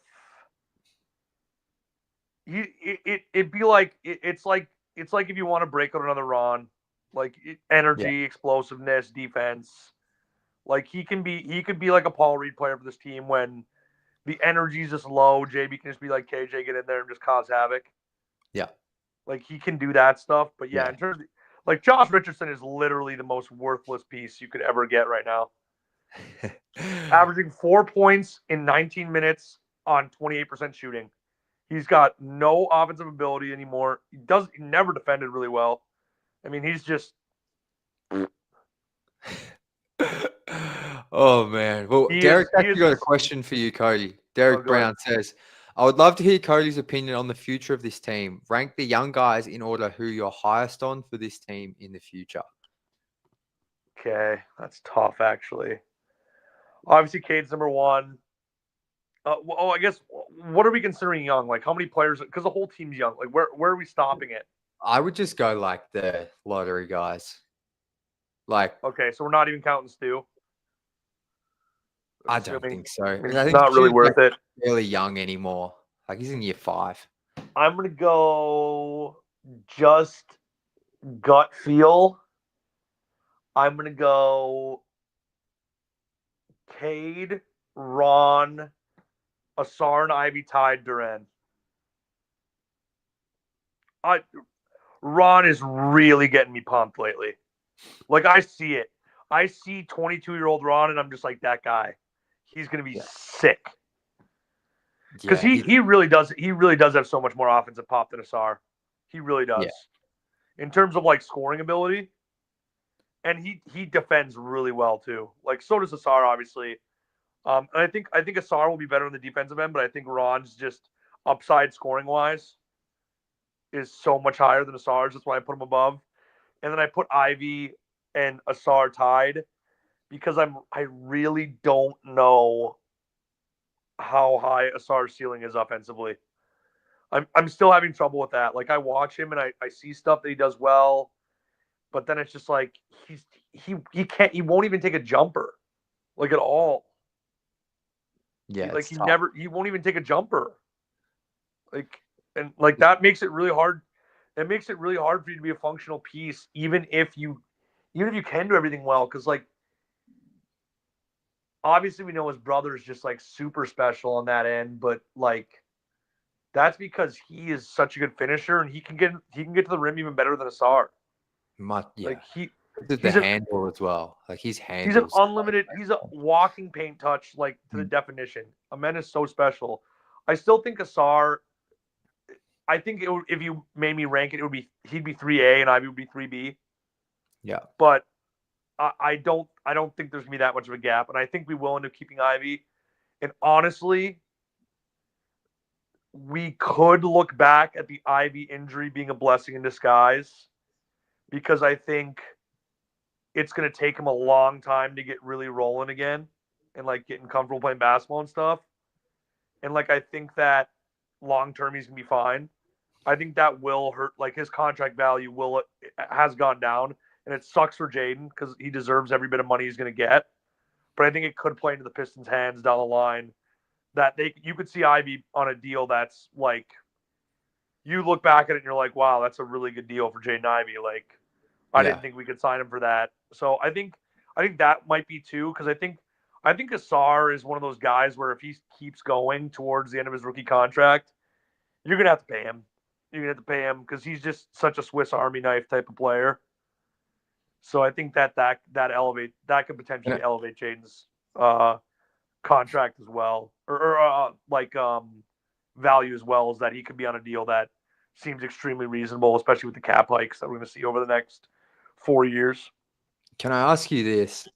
it'd be like it's like if you want to break out another Ron, like energy, explosiveness, defense. Like he could be like a Paul Reed player for this team when the energy's just low. JB can just be like KJ, get in there and just cause havoc. Yeah. Like he can do that stuff. But yeah, Yeah. in terms of, like Josh Richardson is literally the most worthless piece you could ever get right now. Averaging 4 points in 19 minutes on 28% shooting. He's got no offensive ability anymore. He never defended really well. I mean, he's just Oh man. Well, Derek actually got a question for you, Cody. Derek Brown says, I would love to hear Cody's opinion on the future of this team. Rank the young guys in order who you're highest on for this team in the future. Okay, that's tough actually. Obviously, Cade's number one. I guess what are we considering young? Like how many players? Because the whole team's young. Like where are we stopping it? I would just go like the lottery guys. Like, okay, so we're not even counting Stu. I don't think so. I It's think not really Stu's worth it. Really young anymore. Like he's in year 5. I'm gonna go just gut feel. I'm gonna go Cade, Ron, Asar, and Ivy tied Duran. Ron is really getting me pumped lately. Like I see it. I see 22-year-old Ron, and I'm just like that guy. He's gonna be sick. Because he really does. He really does have so much more offensive pop than Asar. He really does. Yeah. In terms of like scoring ability, and he defends really well too. Like so does Asar, obviously. And I think Asar will be better on the defensive end, but I think Ron's just upside scoring wise is so much higher than Asar's. That's why I put him above. And then I put Ivy and Asar tied because I really don't know how high Asar's ceiling is offensively. I'm still having trouble with that. Like I watch him and I see stuff that he does well, but then it's just like he won't even take a jumper, like at all. Yeah, he won't even take a jumper. Like that makes it really hard. It makes it really hard for you to be a functional piece, even if you can do everything well. Because like obviously we know his brother is just like super special on that end, but like that's because he is such a good finisher and he can get to the rim even better than Asar. Like he's the handle as well. Like he's an unlimited. He's a walking paint touch, like to the definition. Amen is so special. I still think Asar. I think if you made me rank it, he'd be 3A and Ivy would be 3B. Yeah, but I don't think there's gonna be that much of a gap, and I think we will end up keeping Ivy. And honestly, we could look back at the Ivy injury being a blessing in disguise, because I think it's going to take him a long time to get really rolling again and like getting comfortable playing basketball and stuff. And like I think that long term he's going to be fine. I think that will hurt. Like his contract value has gone down, and it sucks for Jaden because he deserves every bit of money he's going to get. but I think it could play into the Pistons' hands down the line. That you could see Ivy on a deal that's like, you look back at it and you're like, wow, that's a really good deal for Jaden Ivey. Like, I didn't think we could sign him for that. So I think that might be too, because I think Asar is one of those guys where if he keeps going towards the end of his rookie contract, you're gonna have to pay him. You're gonna have to pay him because he's just such a Swiss Army knife type of player. So I think that could potentially elevate Jaden's contract as well, or value as well, as that he could be on a deal that seems extremely reasonable, especially with the cap hikes that we're going to see over the next 4 years. Can I ask you this?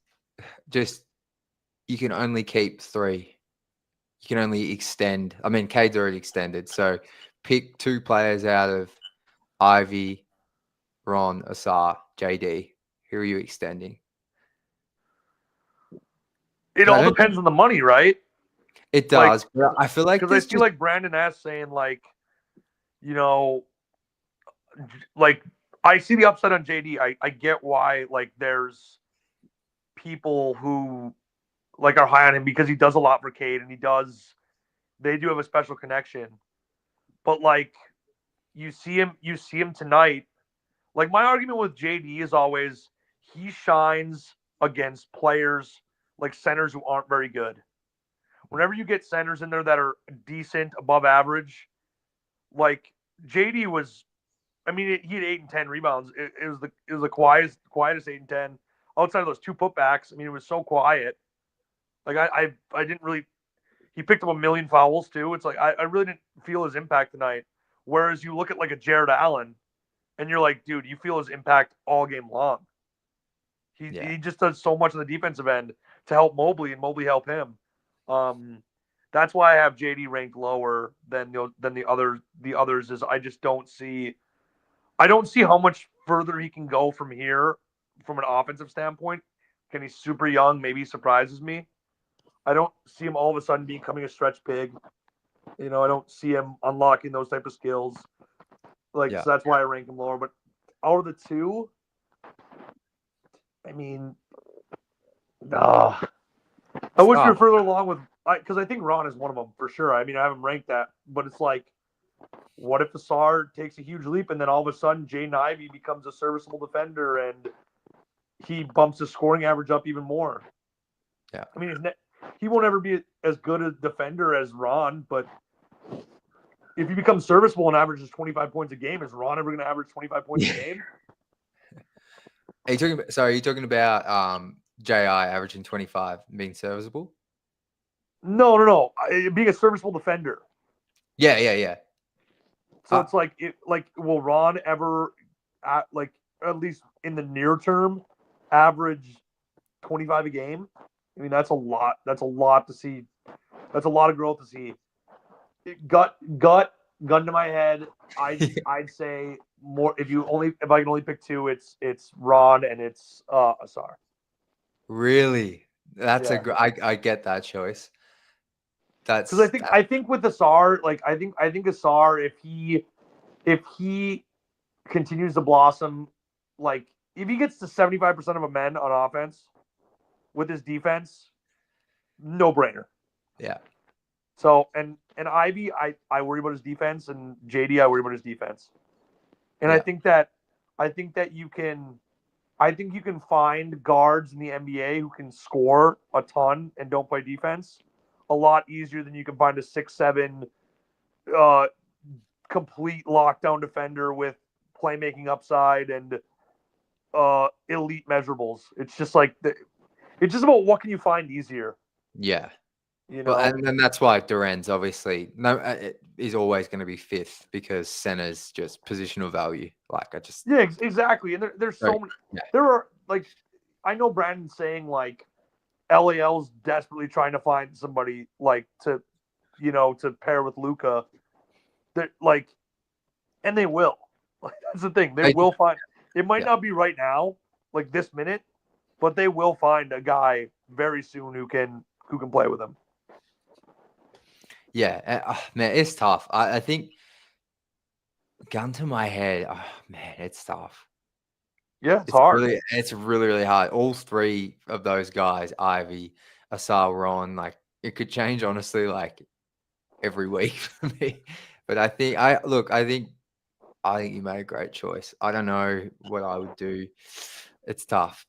Just, you can only keep 3. You can only extend. I mean, Cade's already extended. So pick 2 players out of Ivy, Ron, Asar, JD. Who are you extending? It all depends on the money, right? It does. Like, I feel like because I see like Brandon S saying like, like I see the upside on JD. I get why like there's people who like are high on him because he does a lot for Cade and they do have a special connection. But like you see him tonight. Like my argument with JD is always he shines against players like centers who aren't very good. Whenever you get centers in there that are decent, above average, like JD was, I mean, he had 8 and 10 rebounds. It was the quietest 8 and 10 outside of those 2 putbacks. I mean, it was so quiet. Like I didn't really. He picked up a million fouls too. It's like I really didn't feel his impact tonight. Whereas you look at like a Jared Allen, and you're like, dude, you feel his impact all game long. He just does so much on the defensive end to help Mobley, and Mobley help him. That's why I have JD ranked lower than the others. Is I just don't see how much further he can go from here from an offensive standpoint. Can he's super young, maybe he surprises me. I don't see him all of a sudden becoming a stretch big. I don't see him unlocking those type of skills. So that's why I rank him lower. But out of the 2, I mean, I wish we were further along with, because I think Ron is one of them for sure. I mean, I haven't ranked that, but it's like, what if Asar takes a huge leap and then all of a sudden Jaden Ivey becomes a serviceable defender and he bumps his scoring average up even more? Yeah. I mean, he won't ever be as good a defender as Ron, but if he becomes serviceable and averages 25 points a game, is Ron ever going to average 25 points a game? Are you talking about J.I. averaging 25 and being serviceable? No. Being a serviceable defender. Yeah. So it's like, will Ron ever, at least in the near term, average 25 a game? I mean, that's a lot. That's a lot to see. That's a lot of growth to see. Gun to my head, I'd say more. If I can only pick 2, it's Ron and it's Asar. Really? That's I get that choice. That's because I think with Asar, I think Asar, if he continues to blossom, like if he gets to 75% of a men on offense with his defense, no brainer. Yeah. So and Ivy, I worry about his defense, and JD, I worry about his defense. And I think that you can find guards in the NBA who can score a ton and don't play defense a lot easier than you can find a 6'7" complete lockdown defender with playmaking upside and elite measurables. It's just like it's just about what can you find easier. Yeah. Well, and that's why Duran's obviously is always going to be 5th, because center's just positional value. Exactly. And there's so many. Yeah. There are I know Brandon's saying LAL's desperately trying to find somebody to pair with Luka. That and they will. That's the thing. They will find. It might not be right now, this minute, but they will find a guy very soon who can play with him. Yeah, man, it's tough. I think, gun to my head, man, it's tough. Yeah, it's hard. It's really, really hard. All three of those guys, Ivy, Asar, Ron, like it could change honestly, like every week for me. But I think I think you made a great choice. I don't know what I would do. It's tough.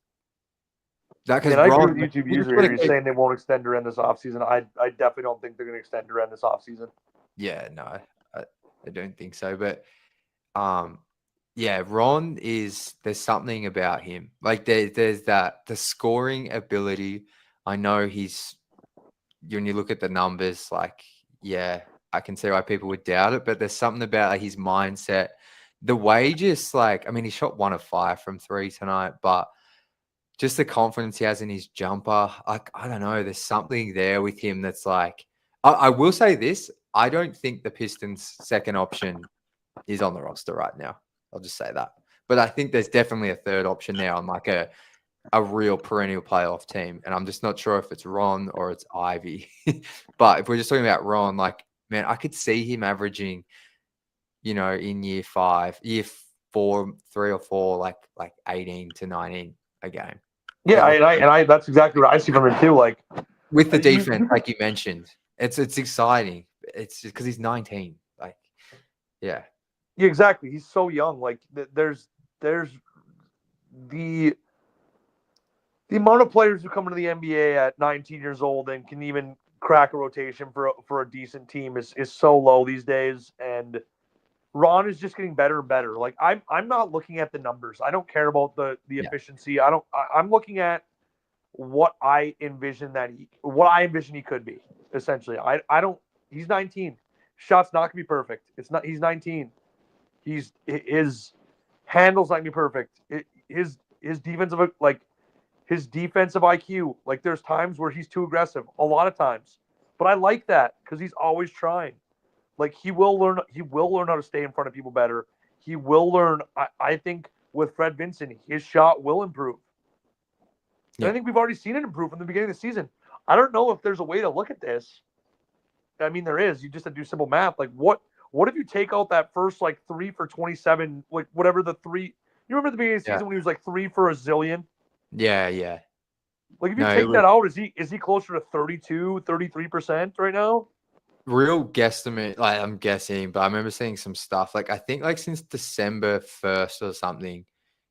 That because And I agree Ron, with like, YouTube you just user want here. to He's keep. saying they won't extend Duran this offseason. I definitely don't think they're going to extend Duran this offseason. Yeah, no, I don't think so. But yeah, Ron is there's something about him. Like there's that the scoring ability. I know he's when you look at the numbers, like yeah, I can see why people would doubt it. But there's something about like, his mindset, the way just like I mean, he shot 1 of 5 from 3 tonight, but just the confidence he has in his jumper. I don't know. There's something there with him that's like, I will say this. I don't think the Pistons' second option is on the roster right now. I'll just say that. But I think there's definitely a third option there on like a real perennial playoff team. And I'm just not sure if it's Ron or it's Ivy. But if we're just talking about Ron, like, man, I could see him averaging, in year 5, year 4, 3 or 4, like 18 to 19 a game. Yeah, that's exactly what I see from him too. Like With the defense, like you mentioned, it's exciting. It's just because he's 19. Like, yeah, exactly. He's so young. Like there's the amount of players who come into the NBA at 19 years old and can even crack a rotation for a decent team is so low these days. And Ron is just getting better and better. Like I'm not looking at the numbers. I don't care about the Yeah. efficiency. I'm looking at what I envision he could be. Essentially, I don't. He's 19. Shot's not gonna be perfect. It's not. He's 19. His handles not gonna be perfect. His defensive his defensive IQ. Like there's times where he's too aggressive. A lot of times, but I like that because he's always trying. Like he will learn. He will learn how to stay in front of people better. He will learn. I think with Fred Vincent, his shot will improve. And I think we've already seen it improve from the beginning of the season. I don't know if there's a way to look at this. I mean, there is. You just have to do simple math. Like, what if you take out that first, like, 3 for 27, like, whatever the 3. You remember at the beginning of the season when he was, like, 3 for a zillion? Yeah, yeah. Like, if you take that out, is he closer to 32, 33% right now? Real guesstimate, like I'm guessing, but I remember seeing some stuff. Like, I think, like, since December 1st or something,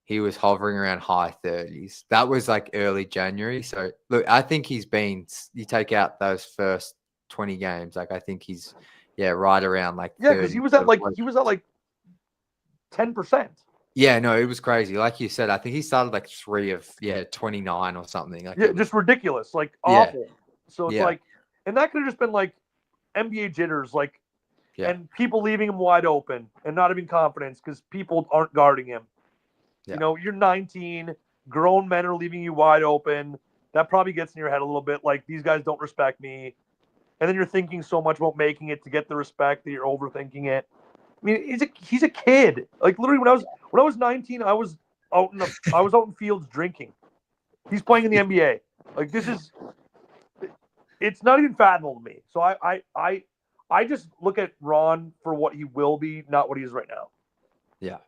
he was hovering around high 30s. That was like early January. So look, I think you take out those first 20 games, like I think he's right around like Yeah, because 30. he was at like 10%. Yeah, no, it was crazy. Like you said, I think he started like 3 of 29 or something. Like Yeah, just ridiculous, like awful. So it's like, and that could have just been like NBA jitters, like, and people leaving him wide open and not having confidence because people aren't guarding him. Yeah. You're 19, grown men are leaving you wide open. That probably gets in your head a little bit. Like, these guys don't respect me. And then you're thinking so much about making it to get the respect that you're overthinking it. I mean, he's a kid. Like, literally, when I was 19, I was out in fields drinking. He's playing in the NBA. Like, it's not even fathomable to me. So I just look at Ron for what he will be, not what he is right now. Yeah.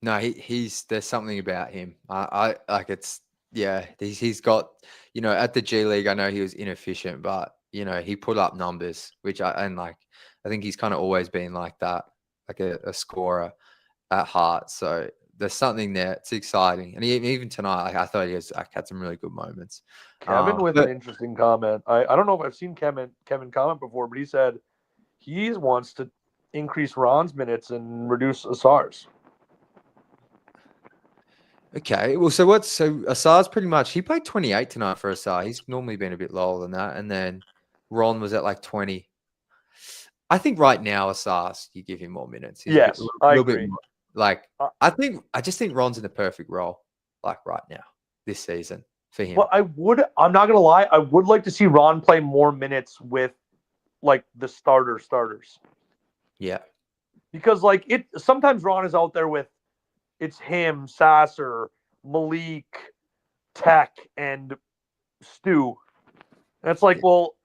No, he's there's something about him. I like it's he's got at the G League I know he was inefficient, but he put up numbers, which I think he's kind of always been like that, like a scorer at heart. So there's something there. It's exciting, and even tonight, I thought he had some really good moments. Kevin with an interesting comment. I don't know if I've seen Kevin comment before, but he said he wants to increase Ron's minutes and reduce Asar's. Okay, well, so Asar's pretty much he played 28 tonight for Asar. He's normally been a bit lower than that, and then Ron was at like 20. I think right now Asar's you give him more minutes. He's yes, a little agree. bit more, like I just think Ron's in the perfect role, like right now this season for him. But I'm not gonna lie, I would like to see Ron play more minutes with like the starters. Yeah, because like sometimes Ron is out there with. It's him, Sasser, Malik, Tech, and Stu. And it's like, well,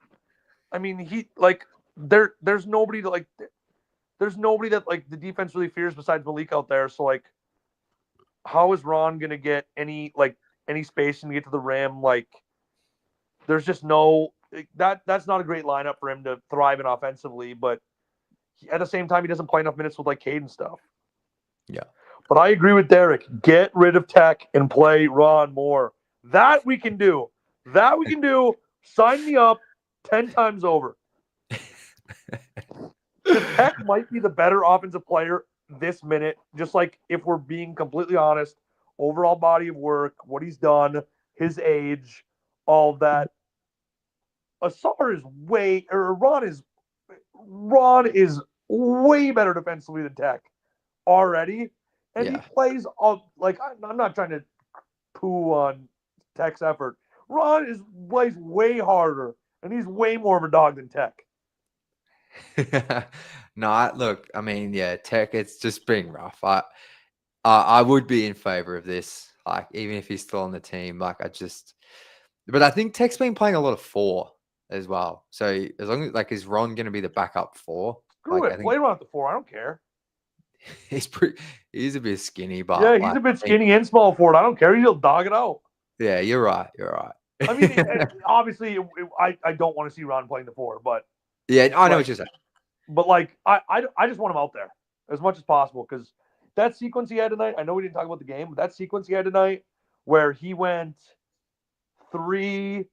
I mean, there's nobody that like the defense really fears besides Malik out there. So like, how is Ron gonna get any spacing to get to the rim? Like, there's just no that's not a great lineup for him to thrive in offensively. But at the same time, he doesn't play enough minutes with like Cade and stuff. Yeah. But I agree with Derek. Get rid of Tech and play Ron more. That we can do. Sign me up 10 times over. Because Tech might be the better offensive player this minute, just like if we're being completely honest, overall body of work, what he's done, his age, all of that. Ron is way better defensively than Tech already. And he plays I'm not trying to poo on Tech's effort. Ron plays way harder, and he's way more of a dog than Tech. No, look, I mean, yeah, Tech, it's just being rough. I would be in favor of this, like, even if he's still on the team. But I think Tech's been playing a lot of 4 as well. So as long as, is Ron going to be the backup 4? Screw it, play Ron at the 4. I don't care. He's a bit skinny, but yeah, he's a bit skinny and small for it. I don't care. He'll dog it out. Yeah, you're right. I mean, obviously, I don't want to see Ron playing the 4, but yeah, I know what you're saying. But I just want him out there as much as possible, because that sequence he had tonight. I know we didn't talk about the game, but that sequence he had tonight where he went 3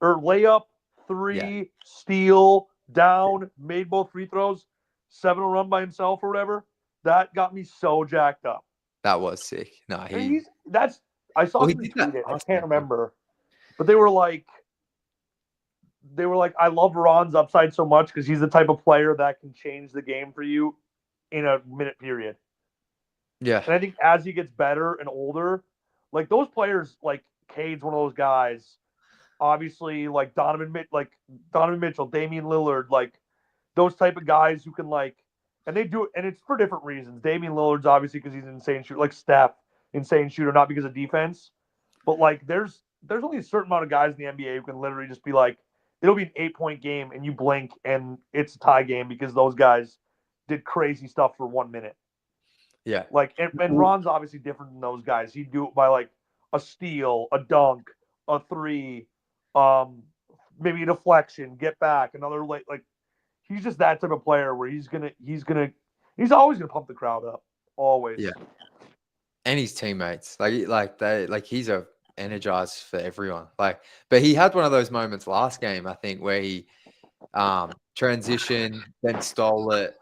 or layup, 3 steal, down, made both free throws, 7 run by himself or whatever. That got me so jacked up. That was sick. No, I saw him tweet it. I can't remember, but they were like, I love Ron's upside so much because he's the type of player that can change the game for you in a minute period. Yeah. And I think as he gets better and older, like those players, like Cade's one of those guys. Obviously, like Donovan Mitchell, Damian Lillard, like those type of guys who can and they do it, and it's for different reasons. Damian Lillard's obviously because he's an insane shooter, like Steph, insane shooter, not because of defense. But there's only a certain amount of guys in the NBA who can literally just be like, it'll be an 8-point game and you blink and it's a tie game because those guys did crazy stuff for 1 minute. Yeah. And Ron's obviously different than those guys. He'd do it by a steal, a dunk, a 3, maybe a deflection, get back, another he's just that type of player where he's always gonna pump the crowd up. Always. Yeah. And his teammates. He's a energized for everyone. But he had one of those moments last game, I think, where he transitioned, then stole it.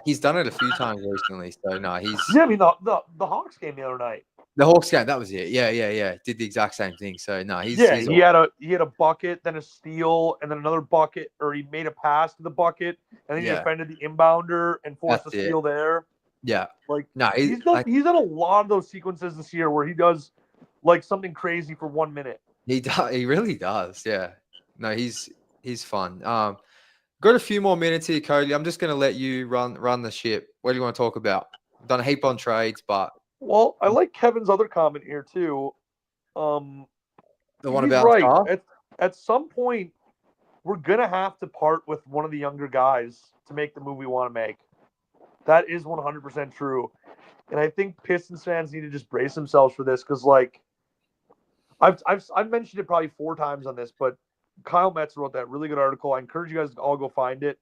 He's done it a few times recently. So no, he's I mean the Hawks game the other night. The Hawks game, that was it. Yeah. Did the exact same thing. So no, he had a bucket, then a steal, and then another bucket, or he made a pass to the bucket, and then he defended the inbounder and forced a steal there. Yeah. He's done a lot of those sequences this year where he does something crazy for 1 minute. He really does. Yeah. No, he's fun. Got a few more minutes here, Cody. I'm just gonna let you run the ship. What do you want to talk about? I've done a heap on trades, but well, I like Kevin's other comment here too. The one about right. At some point, we're gonna have to part with one of the younger guys to make the move we want to make. That is 100% true, and I think Pistons fans need to just brace themselves for this because, I've mentioned it probably 4 times on this, but Kyle Metz wrote that really good article. I encourage you guys to all go find it.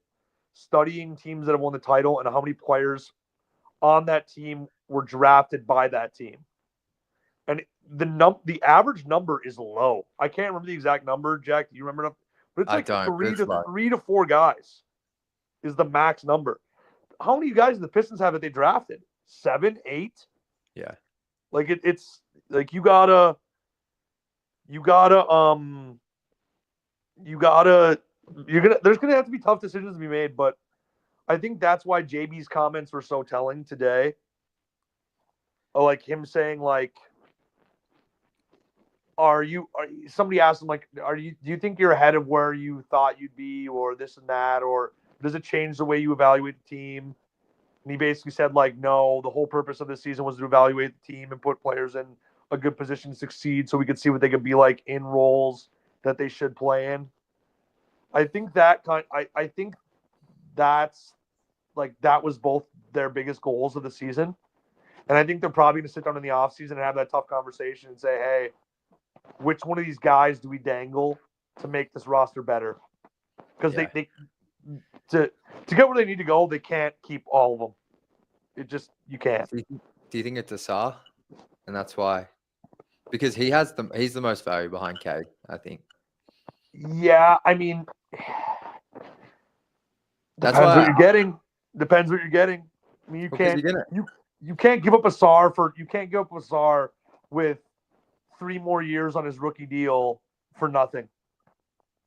Studying teams that have won the title and how many players on that team were drafted by that team. And the average number is low. I can't remember the exact number, Jack. Do you remember? But it's 3 to 4 guys is the max number. How many guys the Pistons have that they drafted? 7, 8? Yeah. It's you gotta there's gonna have to be tough decisions to be made, but I think that's why JB's comments were so telling today. Him saying somebody asked him do you think you're ahead of where you thought you'd be, or this and that, or does it change the way you evaluate the team? And he basically said no, the whole purpose of this season was to evaluate the team and put players in a good position to succeed so we could see what they could be like in roles that they should play in. I think that that's that was both their biggest goals of the season. And I think they're probably going to sit down in the offseason and have that tough conversation and say, hey, which one of these guys do we dangle to make this roster better? Because Yeah. they to get where they need to go, they can't keep all of them. You can't. Do you think it's Asar? And that's why? Because he's the most value behind Cade, I think. Yeah, I mean, That's depends why what you're getting. Depends what you're getting. I mean, you can't give up Asar with 3 more years on his rookie deal for nothing.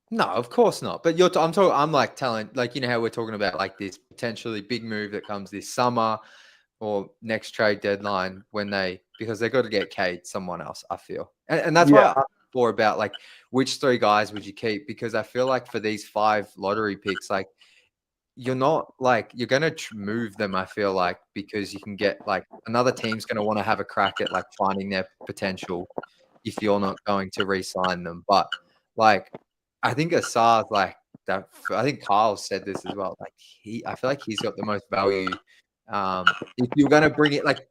No, of course not. But I'm like telling, like, you know how we're talking about like this potentially big move that comes this summer or next trade deadline because they got to get Cade someone else, I feel. And that's why I asked before about like which 3 guys would you keep? Because I feel like for these 5 lottery picks, like you're not like you're gonna move them, I feel like, because you can get like another team's gonna want to have a crack at like finding their potential if you're not going to re-sign them. But like I think Asar's like that. I think Kyle said this as well. Like I feel like he's got the most value. If you're going to bring it, like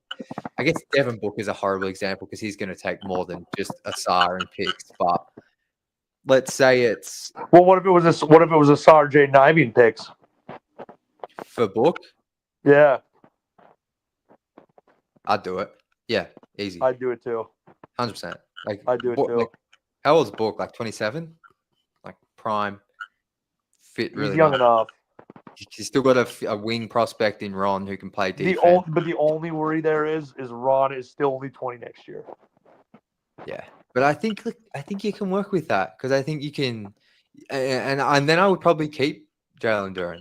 I guess Devin Book is a horrible example because he's going to take more than just Asar and picks. But let's say it's what if it was Asar, Jaden Ivey picks for Book? Yeah, I'd do it. Yeah, easy. I'd do it too. 100%. Like I'd do it too. Like, how old's Book? Like 27? Like prime, fit really. He's young enough. He's still got a wing prospect in Ron who can play defense. But the only worry there is Ron is still only 20 next year. Yeah, but I think you can work with that because I think you can, and then I would probably keep Jalen Duren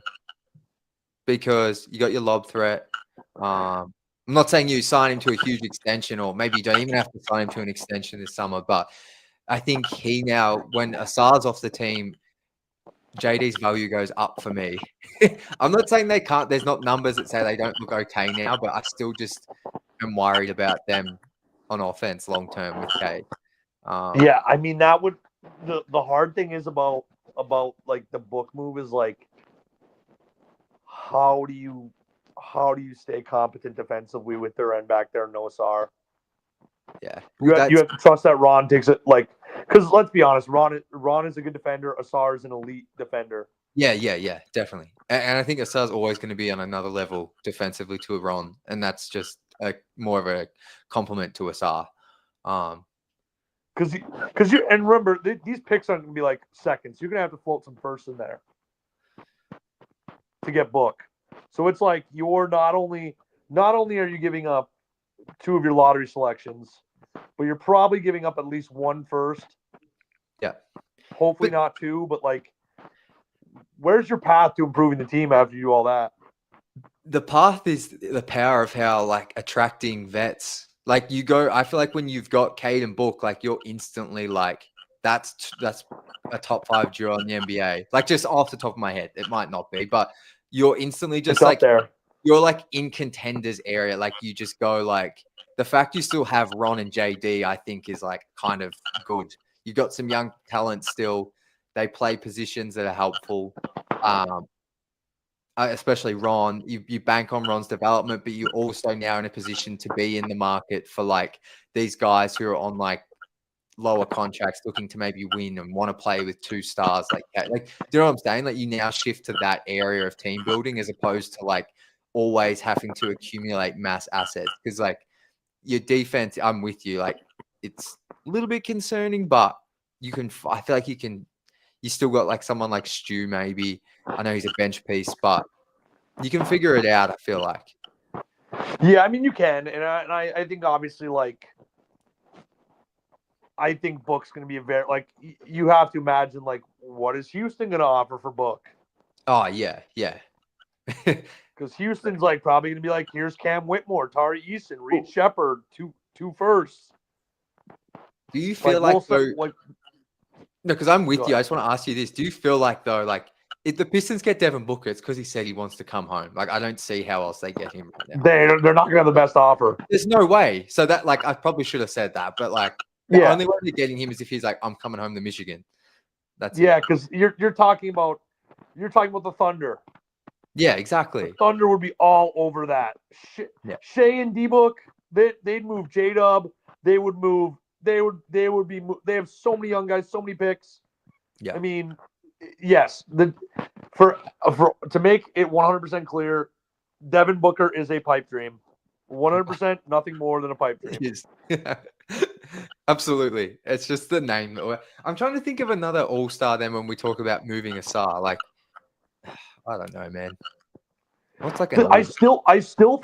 because you got your lob threat. I'm not saying you sign him to a huge extension, or maybe you don't even have to sign him to an extension this summer. But I think when Asar's off the team, JD's value goes up for me. I'm not saying they can't. There's not numbers that say they don't look okay now, but I still just am worried about them on offense long term with Cade. Yeah, I mean that would the hard thing is about like the Book move is like how do you stay competent defensively with their end back there, no Asar? Yeah, you have to trust that Ron takes it because let's be honest, Ron is a good defender. Asar is an elite defender. Yeah, definitely. And I think Asar's always going to be on another level defensively to Ron, and that's just more of a compliment to Asar. Because you and remember these picks aren't going to be like seconds. You're going to have to float some first in there to get Book. So it's like you're not only are you giving up 2 of your lottery selections, but you're probably giving up at least 1 first. Yeah. Hopefully not 2, but like, where's your path to improving the team after you do all that? The path is the power of how like attracting vets. Like I feel like when you've got Cade and Book, like you're instantly like that's a top 5 duo in the NBA. Like just off the top of my head, it might not be, but you're instantly just like there. You're like in contenders area. Like you just go like the fact you still have Ron and JD, I think is like kind of good. You got some young talent still. They play positions that are helpful. Especially Ron, you bank on Ron's development, but you also now in a position to be in the market for like these guys who are on like lower contracts looking to maybe win and want to play with 2 stars like that. Like, do you know what I'm saying? Like you now shift to that area of team building as opposed to like always having to accumulate mass assets. Because like your defense, I'm with you. Like it's a little bit concerning, but I feel like you still got like someone like Stu maybe. I know he's a bench piece, but you can figure it out, I feel like. Yeah, I mean you can. And I think obviously like I think Book's going to be a very like you have to imagine like what is Houston going to offer for Book? Oh yeah. Because Houston's like probably going to be like, here's Cam Whitmore, Tari Eason, Reed Shepard, two firsts. Do you feel no, because I'm with you. Ahead. I just want to ask you this: do you feel like though, like if the Pistons get Devin Booker, it's because he said he wants to come home? Like I don't see how else they get him right now. They're not going to have the best offer. There's no way. So that like I probably should have said that, but like the only way they're getting him is if he's like, I'm coming home to Michigan. That's it. Because you're talking about the Thunder. Yeah, exactly. The Thunder would be all over that. Shea and D-Book, They'd move J-Dub. They would move. They would be. They have so many young guys, so many picks. Yeah. I mean, yes. For to make it 100% clear, Devin Booker is a pipe dream. 100%, nothing more than a pipe dream. It is. Absolutely. It's just the name. I'm trying to think of another all-star then when we talk about moving a star. Like, I don't know, man. What's like an I still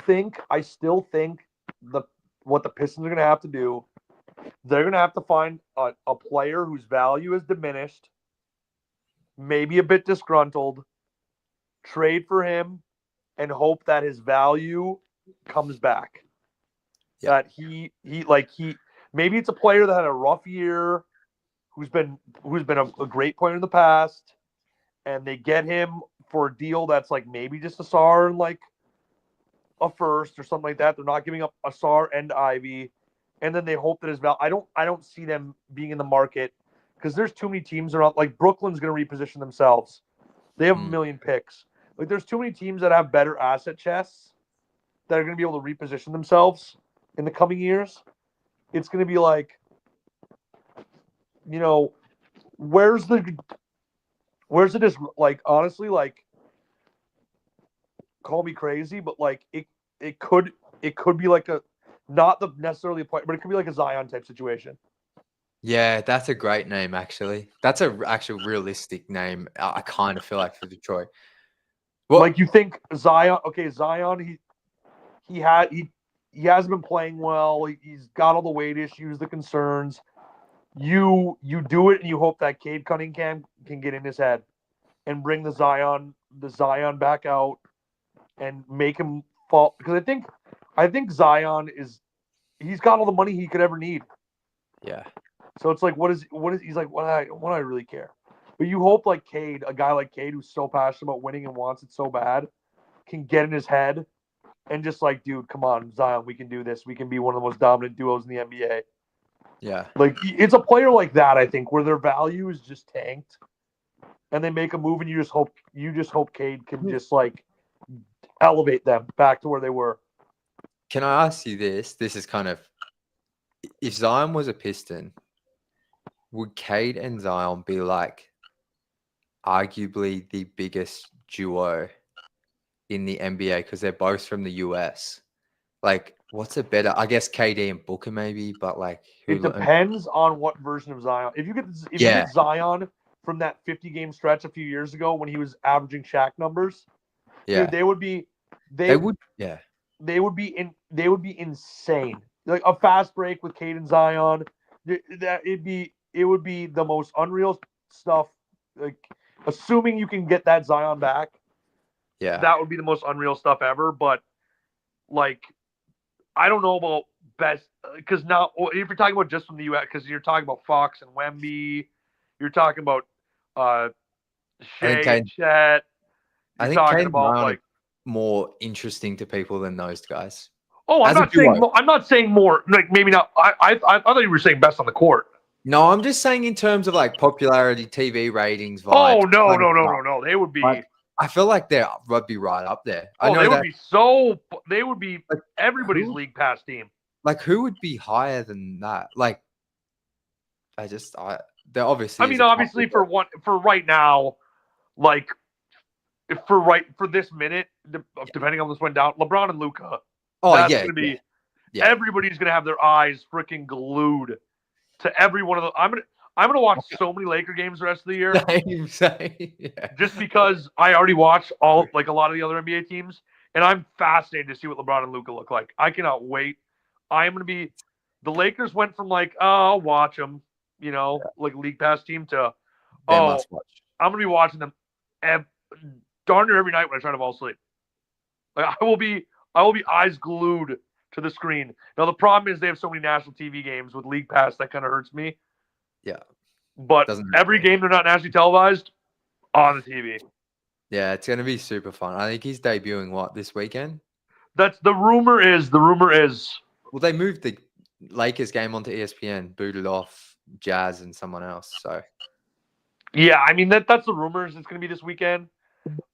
think what the Pistons are gonna have to do, they're gonna have to find a player whose value is diminished, maybe a bit disgruntled, trade for him, and hope that his value comes back. Yeah. That he maybe it's a player that had a rough year, who's been a great player in the past, and they get him for a deal that's like maybe just a SAR and like a first or something like that. They're not giving up a SAR and Ivy, and then they hope that his value. I don't see them being in the market because there's too many teams around. Like Brooklyn's going to reposition themselves. They have a million picks. Like there's too many teams that have better asset chests that are going to be able to reposition themselves in the coming years. It's going to be like, where's it just like honestly, like call me crazy, but like it could be like a not the necessarily a player, but it could be like a Zion type situation. Yeah, that's a great name, actually. That's a actual realistic name. I kind of feel like for Detroit. Well, like you think Zion? Okay, Zion. He hasn't been playing well. He's got all the weight issues, the concerns. You do it, and you hope that Cade Cunningham can get in his head and bring the Zion back out and make him fall. Because I think Zion he's got all the money he could ever need. Yeah. So it's like, what is he's like, what do I really care? But you hope like Cade, a guy like Cade who's so passionate about winning and wants it so bad, can get in his head and just like, dude, come on, Zion, we can do this. We can be one of the most dominant duos in the NBA. Yeah. Like it's a player like that, I think, where their value is just tanked, and they make a move, and you just hope Cade can just like elevate them back to where they were. Can I ask you this? This is kind of, if Zion was a Piston, would Cade and Zion be like arguably the biggest duo in the NBA because they're both from the US? Like, what's a better? I guess KD and Booker maybe, but like, it depends on what version of Zion. If you get Zion from that 50-game stretch a few years ago when he was averaging Shaq numbers, dude, they would be insane. Like a fast break with Cade and Zion, it would be the most unreal stuff. Like, assuming you can get that Zion back, that would be the most unreal stuff ever. But like, I don't know about best because now if you're talking about just from the U.S., because you're talking about Fox and Wemby, you're talking about Shea and Chet. I think talking about like more interesting to people than those guys. Oh, I'm not saying more. Like maybe not. I thought you were saying best on the court. No, I'm just saying in terms of like popularity, TV ratings, vibes. Oh no. They would be. Like, I feel like would be right up there. They would be like, everybody's league pass team. Like who would be higher than that? Like, they're obviously. I mean, obviously for right now, like for this minute, depending on this went down, LeBron and Luka. Oh, that's gonna be. Yeah. Everybody's gonna have their eyes freaking glued to every one of the. I'm gonna watch so many Laker games the rest of the year. Same. Yeah. Just because I already watch a lot of the other NBA teams, and I'm fascinated to see what LeBron and Luka look like. I cannot wait. I'm gonna be. The Lakers went from like, oh, I'll watch them, like league pass team to, I'm gonna be watching them, darn near every night when I try to fall asleep. Like I will be eyes glued to the screen. Now the problem is they have so many national TV games with league pass that kind of hurts me. Yeah. But every game they're not nationally televised on the TV. Yeah, it's going to be super fun. I think he's debuting this weekend? That's the rumor is. Well, they moved the Lakers game onto ESPN, booted off Jazz and someone else. So yeah, I mean that's the rumors. It's going to be this weekend.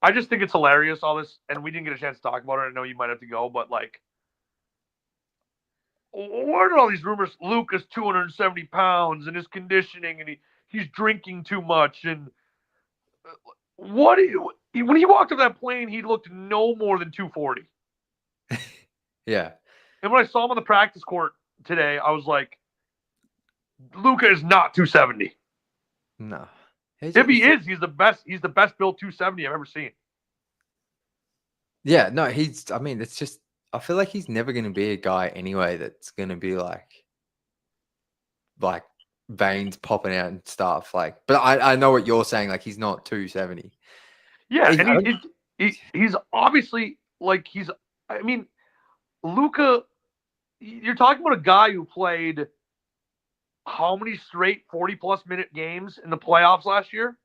I just think it's hilarious all this, and we didn't get a chance to talk about it. I know you might have to go, but like, What are all these rumors? Luka's 270 pounds and his conditioning, and he's drinking too much. And when he walked off that plane, he looked no more than 240. Yeah. And when I saw him on the practice court today, I was like, Luka is not 270. No. If he is, he's the best. He's the best built 270 I've ever seen. Yeah, no, I mean, it's just, I feel like he's never going to be a guy anyway that's going to be like veins popping out and stuff. Like, but I know what you're saying. Like, he's not 270. Yeah, and he's obviously like I mean, Luka. You're talking about a guy who played how many straight 40-plus minute games in the playoffs last year?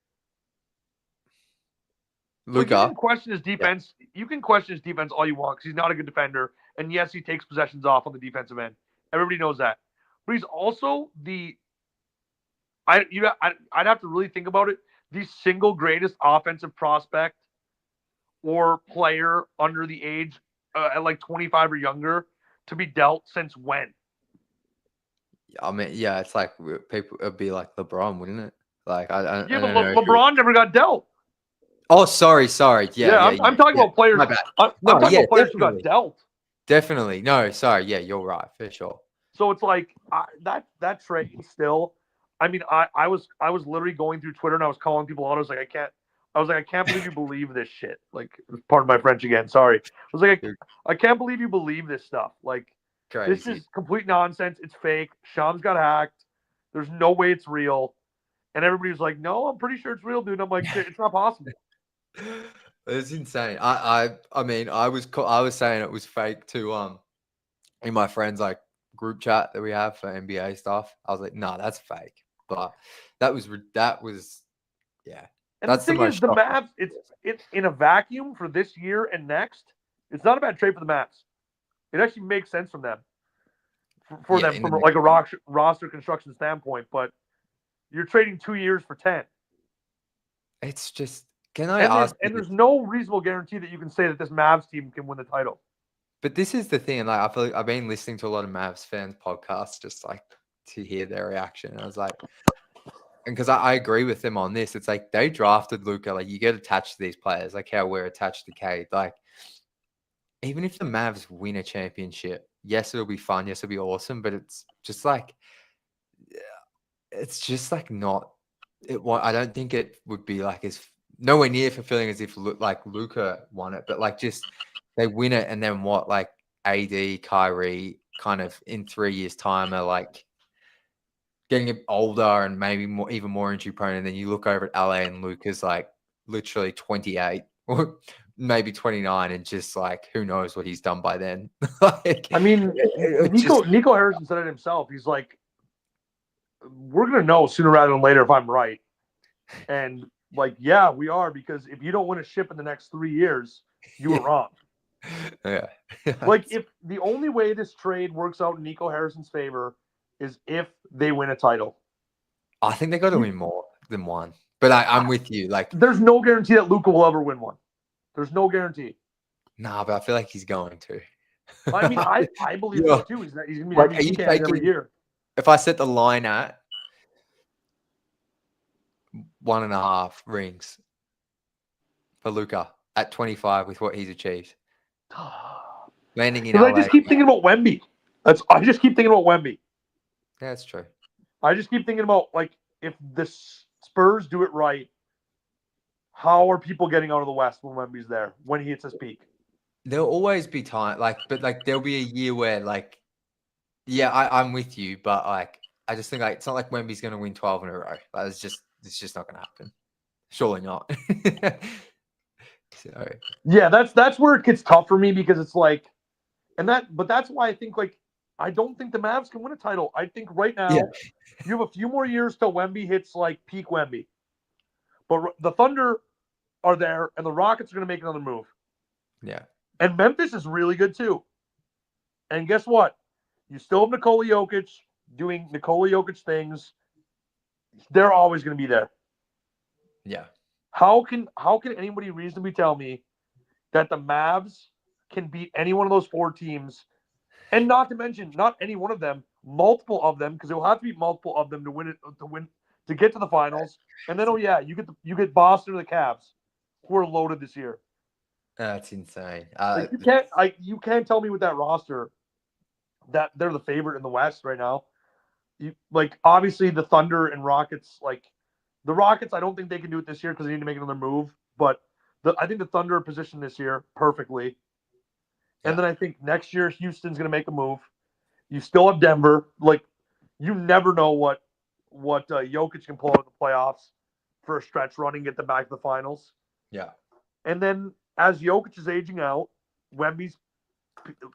Luka. Like, you can question his defense. Yeah. You can question his defense all you want because he's not a good defender. And yes, he takes possessions off on the defensive end. Everybody knows that. But he's also I'd have to really think about it. The single greatest offensive prospect or player under the age at like 25 or younger to be dealt since when? I mean, yeah, it's like people, it'd be like LeBron, wouldn't it? Like, I but don't know. LeBron never got dealt. Oh, sorry. Yeah, I'm talking about players. My bad. I'm talking about players who got dealt. Definitely. No, sorry. Yeah, you're right, for sure. So it's like that trade still. I mean, I was literally going through Twitter and I was calling people out. I was like, I can't believe you believe this shit. Like, pardon my French again. Sorry. I was like, I can't believe you believe this stuff. Like, crazy. This is complete nonsense. It's fake. Shams got hacked. There's no way it's real. And everybody was like, no, I'm pretty sure it's real, dude. And I'm like, it's not possible. It's insane. I mean, I was saying it was fake to in my friends like group chat that we have for NBA stuff. I was like, no, that's fake. But that was yeah. And that's the thing is, the Mavs, it's in a vacuum for this year and next. It's not a bad trade for the Mavs. It actually makes sense from them, for them from like a roster construction standpoint. But you're trading 2 years for 10. It's just, can I ask? And there's no reasonable guarantee that you can say that this Mavs team can win the title. But this is the thing. Like, I feel like I've been listening to a lot of Mavs fans podcasts just like to hear their reaction. And I was like, and because I agree with them on this, it's like they drafted Luka. Like, you get attached to these players, like how we're attached to Cade. Like, even if the Mavs win a championship, yes, it'll be fun. Yes, it'll be awesome. But it's just like not. I don't think it would be like as nowhere near fulfilling as if like Luka won it. But like, just they win it, and then what? Like AD, Kyrie, kind of in 3 years' time are like getting older and maybe even more injury prone. And then you look over at LA and Luka's like literally 28 or maybe 29, and just like who knows what he's done by then. Like, I mean, Nico Harrison said it himself. He's like, we're gonna know sooner rather than later if I'm right. And like, yeah, we are, because if you don't win a ship in the next 3 years, you were wrong. Yeah. Like, if the only way this trade works out in Nico Harrison's favor is if they win a title. I think they got to win more than one. But I'm with you. Like, there's no guarantee that Luka will ever win one. There's no guarantee. Nah, but I feel like he's going to. I mean, I believe this too. He's going to be like, MVP every year. If I set the line at 1.5 rings for Luka at 25 with what he's achieved, landing in LA. I just keep thinking about Wemby. I just keep thinking about Wemby. Yeah, that's true. I just keep thinking about, like, if the Spurs do it right, how are people getting out of the West when Wemby's there, when he hits his peak? There'll always be time, but there'll be a year where, like, yeah, I'm with you, but like, I just think like it's not like Wemby's going to win 12 in a row. Like, it's just not going to happen. Surely not. So yeah, that's where it gets tough for me, because it's like, but that's why I think, like, I don't think the Mavs can win a title. I think right now you have a few more years till Wemby hits like peak Wemby. But the Thunder are there, and the Rockets are going to make another move. Yeah. And Memphis is really good too. And guess what? You still have Nikola Jokic doing Nikola Jokic things. They're always going to be there. Yeah. How can anybody reasonably tell me that the Mavs can beat any one of those 4 teams And not to mention, not any one of them, multiple of them, because it will have to be multiple of them to win to get to the finals. And then you get Boston or the Cavs, who are loaded this year. That's insane. Like you can't tell me with that roster that they're the favorite in the West right now. Obviously the Thunder and Rockets, the Rockets, I don't think they can do it this year because they need to make another move. But I think the Thunder are positioned this year perfectly. And then I think next year Houston's going to make a move. You still have Denver. You never know what Jokic can pull out in the playoffs for a stretch run and get them back to the finals. Yeah. And then as Jokic is aging out,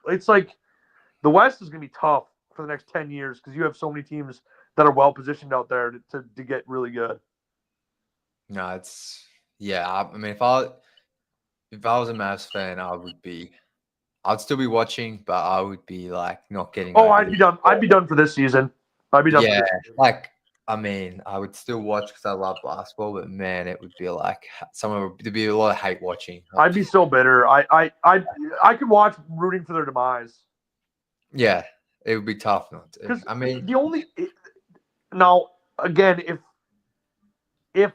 it's like the West is going to be tough for the next 10 years because you have so many teams that are well positioned out there to get really good. No, I mean, if I was a Mavs fan, I'd still be watching, but I would be not getting. Oh, I'd be done. I'd be done for this season. I'd be done. Yeah, for this season. I mean, I would still watch because I love basketball, but man, it would be there'd be a lot of hate watching. I'd be so bitter. I could watch rooting for their demise. Yeah, it would be tough not to. Because I mean, now again, if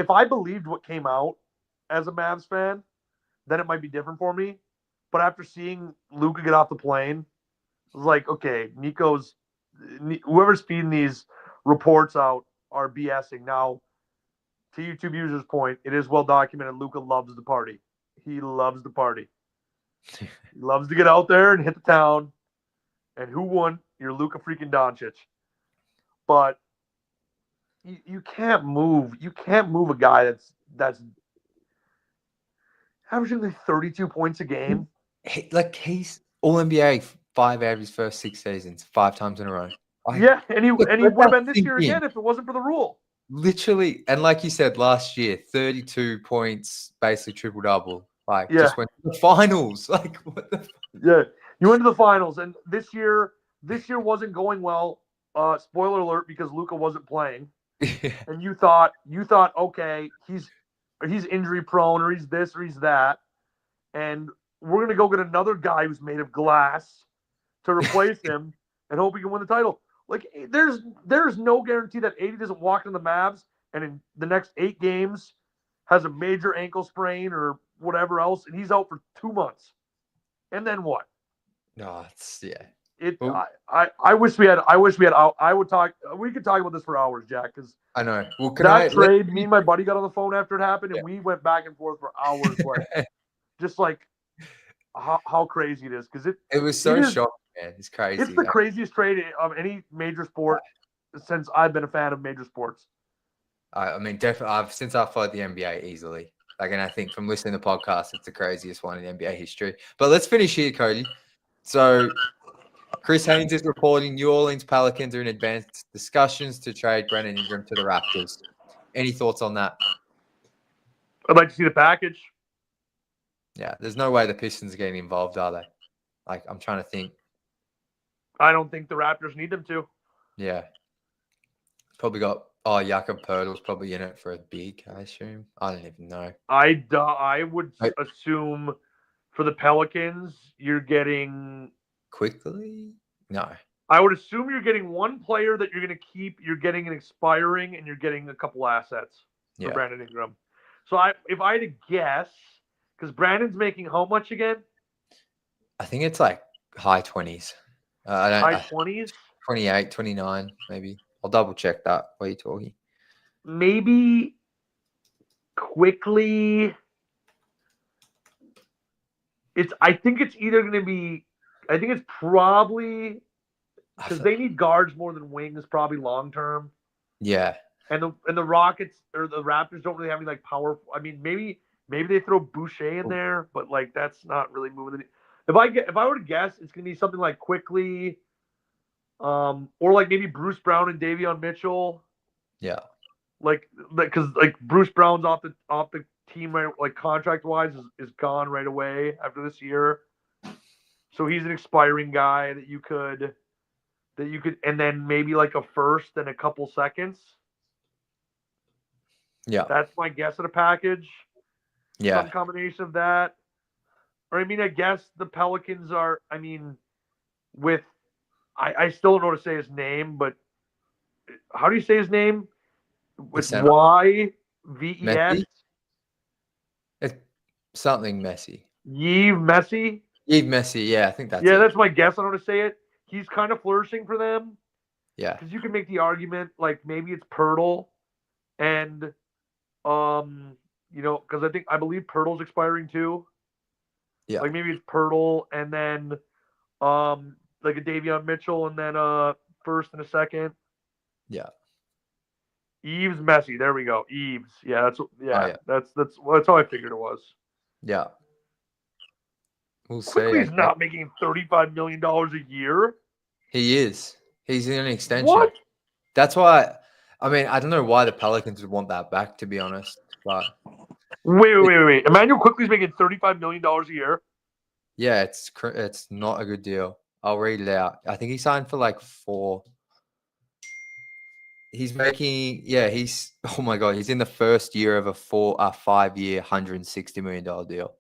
I believed what came out as a Mavs fan, then it might be different for me. But after seeing Luka get off the plane, I was like, okay, whoever's feeding these reports out are BSing. Now, to YouTube users' point, it is well documented. Luka loves the party. He loves the party. He loves to get out there and hit the town. And who won? You're Luka freaking Doncic. But you can't move. You can't move a guy that's averaging 32 points a game. He's all NBA 5 out of his first 6 seasons, 5 times in a row. And he would have been this year again if it wasn't for the rule. Literally, and like you said last year, 32 points, basically triple double. Just went to the finals. What the? Yeah, you went to the finals, and this year wasn't going well. Spoiler alert, because Luka wasn't playing, and you thought, okay, he's injury prone, or he's this, or he's that, and we're gonna go get another guy who's made of glass to replace him, and hope he can win the title. There's no guarantee that AD doesn't walk into the Mavs and in the next 8 games has a major ankle sprain or whatever else, and he's out for 2 months. And then what? No, I wish we had. We could talk about this for hours, Jack, because I know. Well, trade. Me and my buddy got on the phone after it happened, and we went back and forth for hours, how crazy it is. Because it was so shocking, man. It's crazy. It's the craziest trade of any major sport since I've been a fan of major sports. I mean, definitely. Since I followed the NBA easily. And I think from listening to podcasts, it's the craziest one in NBA history. But let's finish here, Cody. So, Chris Haynes is reporting New Orleans Pelicans are in advanced discussions to trade Brandon Ingram to the Raptors. Any thoughts on that? I'd like to see the package. Yeah, there's no way the Pistons are getting involved, are they? I'm trying to think. I don't think the Raptors need them to. Yeah. Probably got Jakob Poeltl's probably in it for a big, I assume. I don't even know. I would assume for the Pelicans, you're getting quickly? No. I would assume you're getting one player that you're going to keep. You're getting an expiring, and you're getting a couple assets for Brandon Ingram. So if I had to guess, because Brandon's making how much again? I think it's high 20s. High 20s? 28, 29, maybe. I'll double check that while you're talking. Maybe quickly. I think it's probably because they need guards more than wings, probably long term. Yeah. And the Rockets or the Raptors don't really have any power. I mean, maybe they throw Boucher in there, but that's not really moving. If I were to guess, it's gonna be something like quickly. Or maybe Bruce Brown and Davion Mitchell. Yeah. Because Bruce Brown's off the team, contract wise is gone right away after this year. So he's an expiring guy that you could, and then maybe a first and a couple seconds. Yeah. That's my guess at a package. Yeah. Some combination of that. Or I guess the Pelicans are, with I still don't know how to say his name, but how do you say his name? With center. YVES? Messi? It's something messy. Yves Messi? Yves Messi, yeah, I think that's Yeah, it. that's my guess. I don't know how to say it. He's kind of flourishing for them Yeah. because you can make the argument like maybe it's Pirtle and because I believe Pirtle's expiring too. Yeah. Like maybe it's Pirtle and then like a Davion Mitchell and then first and a second. Yeah. Yves Messi. There we go. Yves. Yeah, yeah. that's how I figured it was. Yeah. We'll see. Quickly's not making $35 million a year. He is. He's in an extension. What? That's why. I mean, I don't know why the Pelicans would want that back, to be honest. But Wait. Emmanuel Quickly's making $35 million a year. yeah, it's not a good deal. I'll read it out. I think he signed for like 4. He's making, oh my God, he's in the first year of a 5-year, $160 million deal.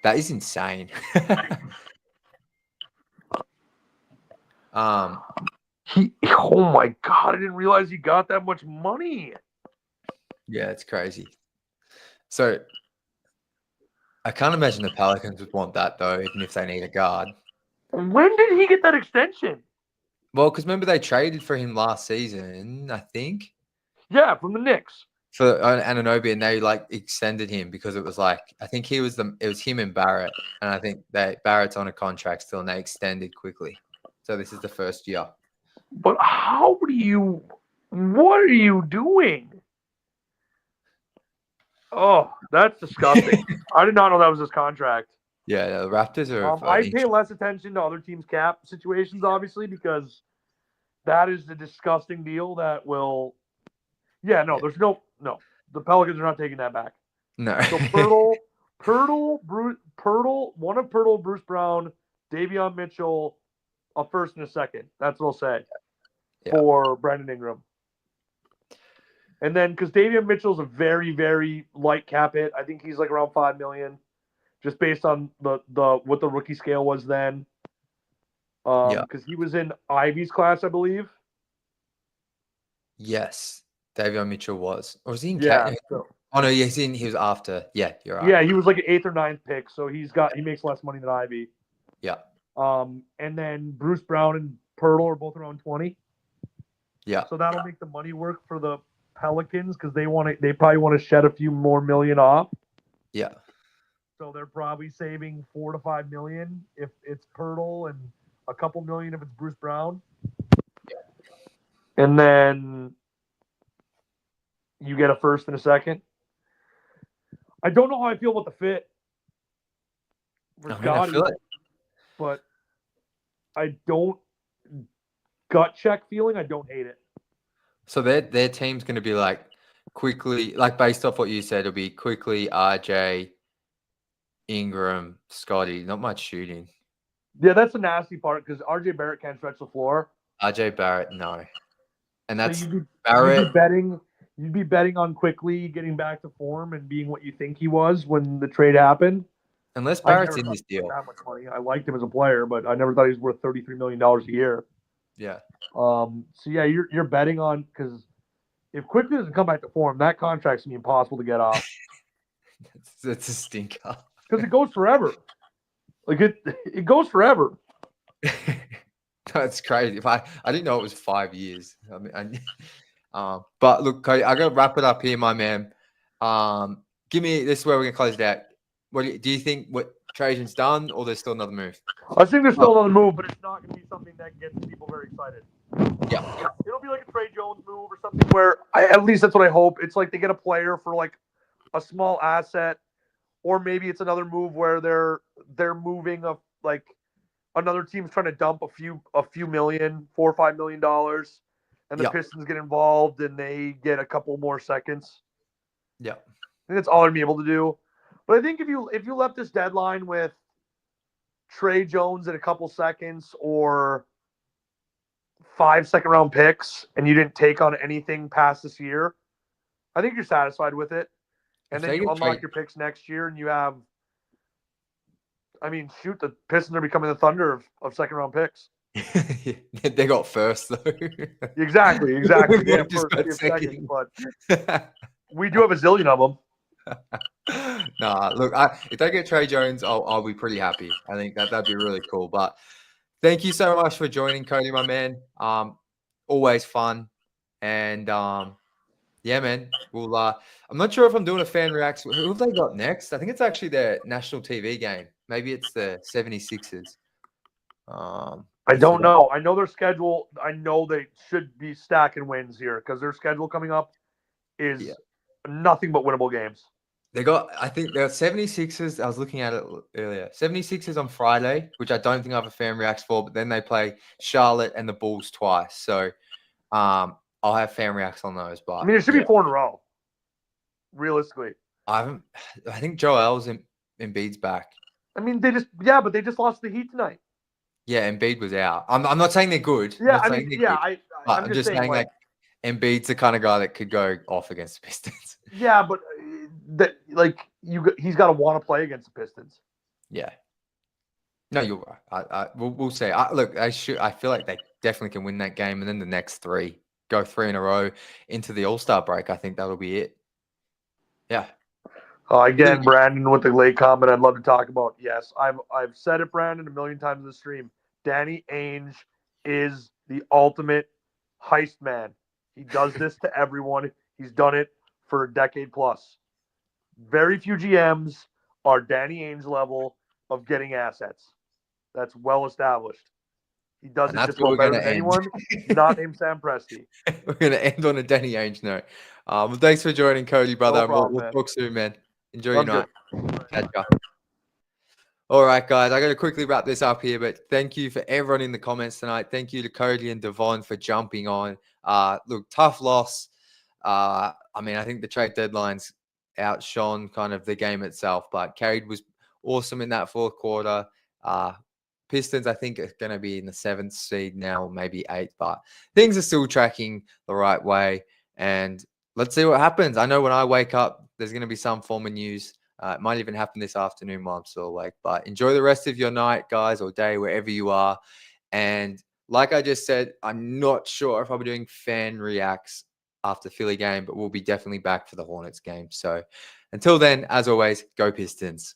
That is insane. Oh my God, I didn't realize he got that much money. Yeah, it's crazy. So I can't imagine the Pelicans would want that though, even if they need a guard. When did he get that extension? Well, because remember they traded for him last season, I think. Yeah, from the Knicks. For Anunoby, and they like extended him because it was like I think it was him and Barrett, and I think Barrett's on a contract still, and they extended quickly. So this is the first year. But what are you doing? Oh, that's disgusting. I did not know that was his contract. Yeah, the Raptors are. I pay less attention to other teams' cap situations, obviously, because that is the disgusting deal that will. Yeah, no, there's no. The Pelicans are not taking that back. No. So Pirtle, one of Pirtle, Bruce Brown, Davion Mitchell, a first and a second. That's what I'll say for Brandon Ingram. And then because Davion Mitchell's a very, very light cap hit, I think he's like around $5 million, just based on the what the rookie scale was then. Because he was in Ivy's class, I believe. Yes, Davion Mitchell was. Or was he in? Yeah. Oh no, he was after. Yeah, you're right. Yeah, he was like an 8th or 9th pick, so he makes less money than Ivy. Yeah. And then Bruce Brown and Pirtle are both around 20. Yeah. So that'll make the money work for the Pelicans because they probably want to shed a few more million off. Yeah. So they're probably saving $4 to $5 million if it's Pirtle and a couple million if it's Bruce Brown. Yeah. And then you get a first and a second. I don't know how I feel about the fit for Scotty, but I don't gut check feeling. I don't hate it. So their team's going to be like Quickly, like based off what you said, it'll be Quickly, RJ, Ingram, Scotty. Not much shooting. Yeah, that's the nasty part because RJ Barrett can't stretch the floor. RJ Barrett, no. And that's so Barrett. You'd be betting on Quickly getting back to form and being what you think he was when the trade happened. Unless Barrett's in this deal. That much money. I liked him as a player, but I never thought he was worth $33 million a year. Yeah. So yeah, you're betting on because if Quickly doesn't come back to form, that contract's gonna be impossible to get off. That's a stinker. Because it goes forever. Like it goes forever. That's crazy. I didn't know it was 5 years. I mean, but look, Cody, I gotta wrap it up here, my man. Give me this is where we're gonna close it out. What do you think? What Trajan's done, or there's still another move? I think there's still another move, but it's not gonna be something that gets people very excited. Yeah. It'll be like a Trey Jones move or something where at least that's what I hope. It's like they get a player for like a small asset, or maybe it's another move where they're moving like another team's trying to dump a few million, $4 or $5 million, and the Pistons get involved and they get a couple more seconds. Yeah. I think that's all they'd be able to do. But I think if you left this deadline with Trey Jones in a couple seconds or 5 second-round picks and you didn't take on anything past this year, I think you're satisfied with it. And then you unlock your picks next year and you have I mean, shoot, the Pistons are becoming the Thunder of second round picks. They got first though. Exactly. They have Just first, got we have second, second. but we do have a zillion of them. Nah, look, if they get Trey Jones, I'll be pretty happy. I think that'd be really cool. But thank you so much for joining, Cody, my man. Always fun, and yeah, man. We'll. I'm not sure if I'm doing a fan reaction. Who have they got next? I think it's actually their national TV game. Maybe it's the 76ers. I don't know. I know their schedule. I know they should be stacking wins here because their schedule coming up is nothing but winnable games. They got, I think they're 76ers. I was looking at it earlier. 76ers on Friday, which I don't think I have a fan reacts for, but then they play Charlotte and the Bulls twice. So I'll have fan reacts on those. But I mean, it should be 4 in a row. Realistically. I think Joel's Embiid's back. I mean, but they just lost the Heat tonight. Yeah, Embiid was out. I'm not saying they're good. Yeah, I'm just saying like Embiid's the kind of guy that could go off against the Pistons. Yeah, but he's got to want to play against the Pistons. Yeah. No, you're right. We'll see. Look, I feel like they definitely can win that game, and then the next 3 go 3 in a row into the All-Star break. I think that'll be it. Yeah. Again, Brandon, with the late comment, I'd love to talk about. Yes, I've said it, Brandon, a million times in the stream. Danny Ainge is the ultimate heist man. He does this to everyone. He's done it for a decade plus. Very few GMs are Danny Ainge level of getting assets. That's well established. He does it just better than anyone, not named Sam Presti. We're going to end on a Danny Ainge note. Well, thanks for joining, Cody, brother. No problem, we'll talk soon, man. Enjoy your Sounds night. Catch ya. All right, guys, I got to quickly wrap this up here, but thank you for everyone in the comments tonight. Thank you to Cody and Devon for jumping on. Look, tough loss. I mean, I think the trade deadlines outshone kind of the game itself, but Cade was awesome in that 4th quarter. Pistons, I think, are going to be in the 7th seed now, maybe 8th, but things are still tracking the right way. And let's see what happens. I know when I wake up, there's going to be some form of news. It might even happen this afternoon while I'm still awake. But enjoy the rest of your night, guys, or day, wherever you are. And like I just said, I'm not sure if I'll be doing fan reacts after Philly game, but we'll be definitely back for the Hornets game. So until then, as always, go Pistons.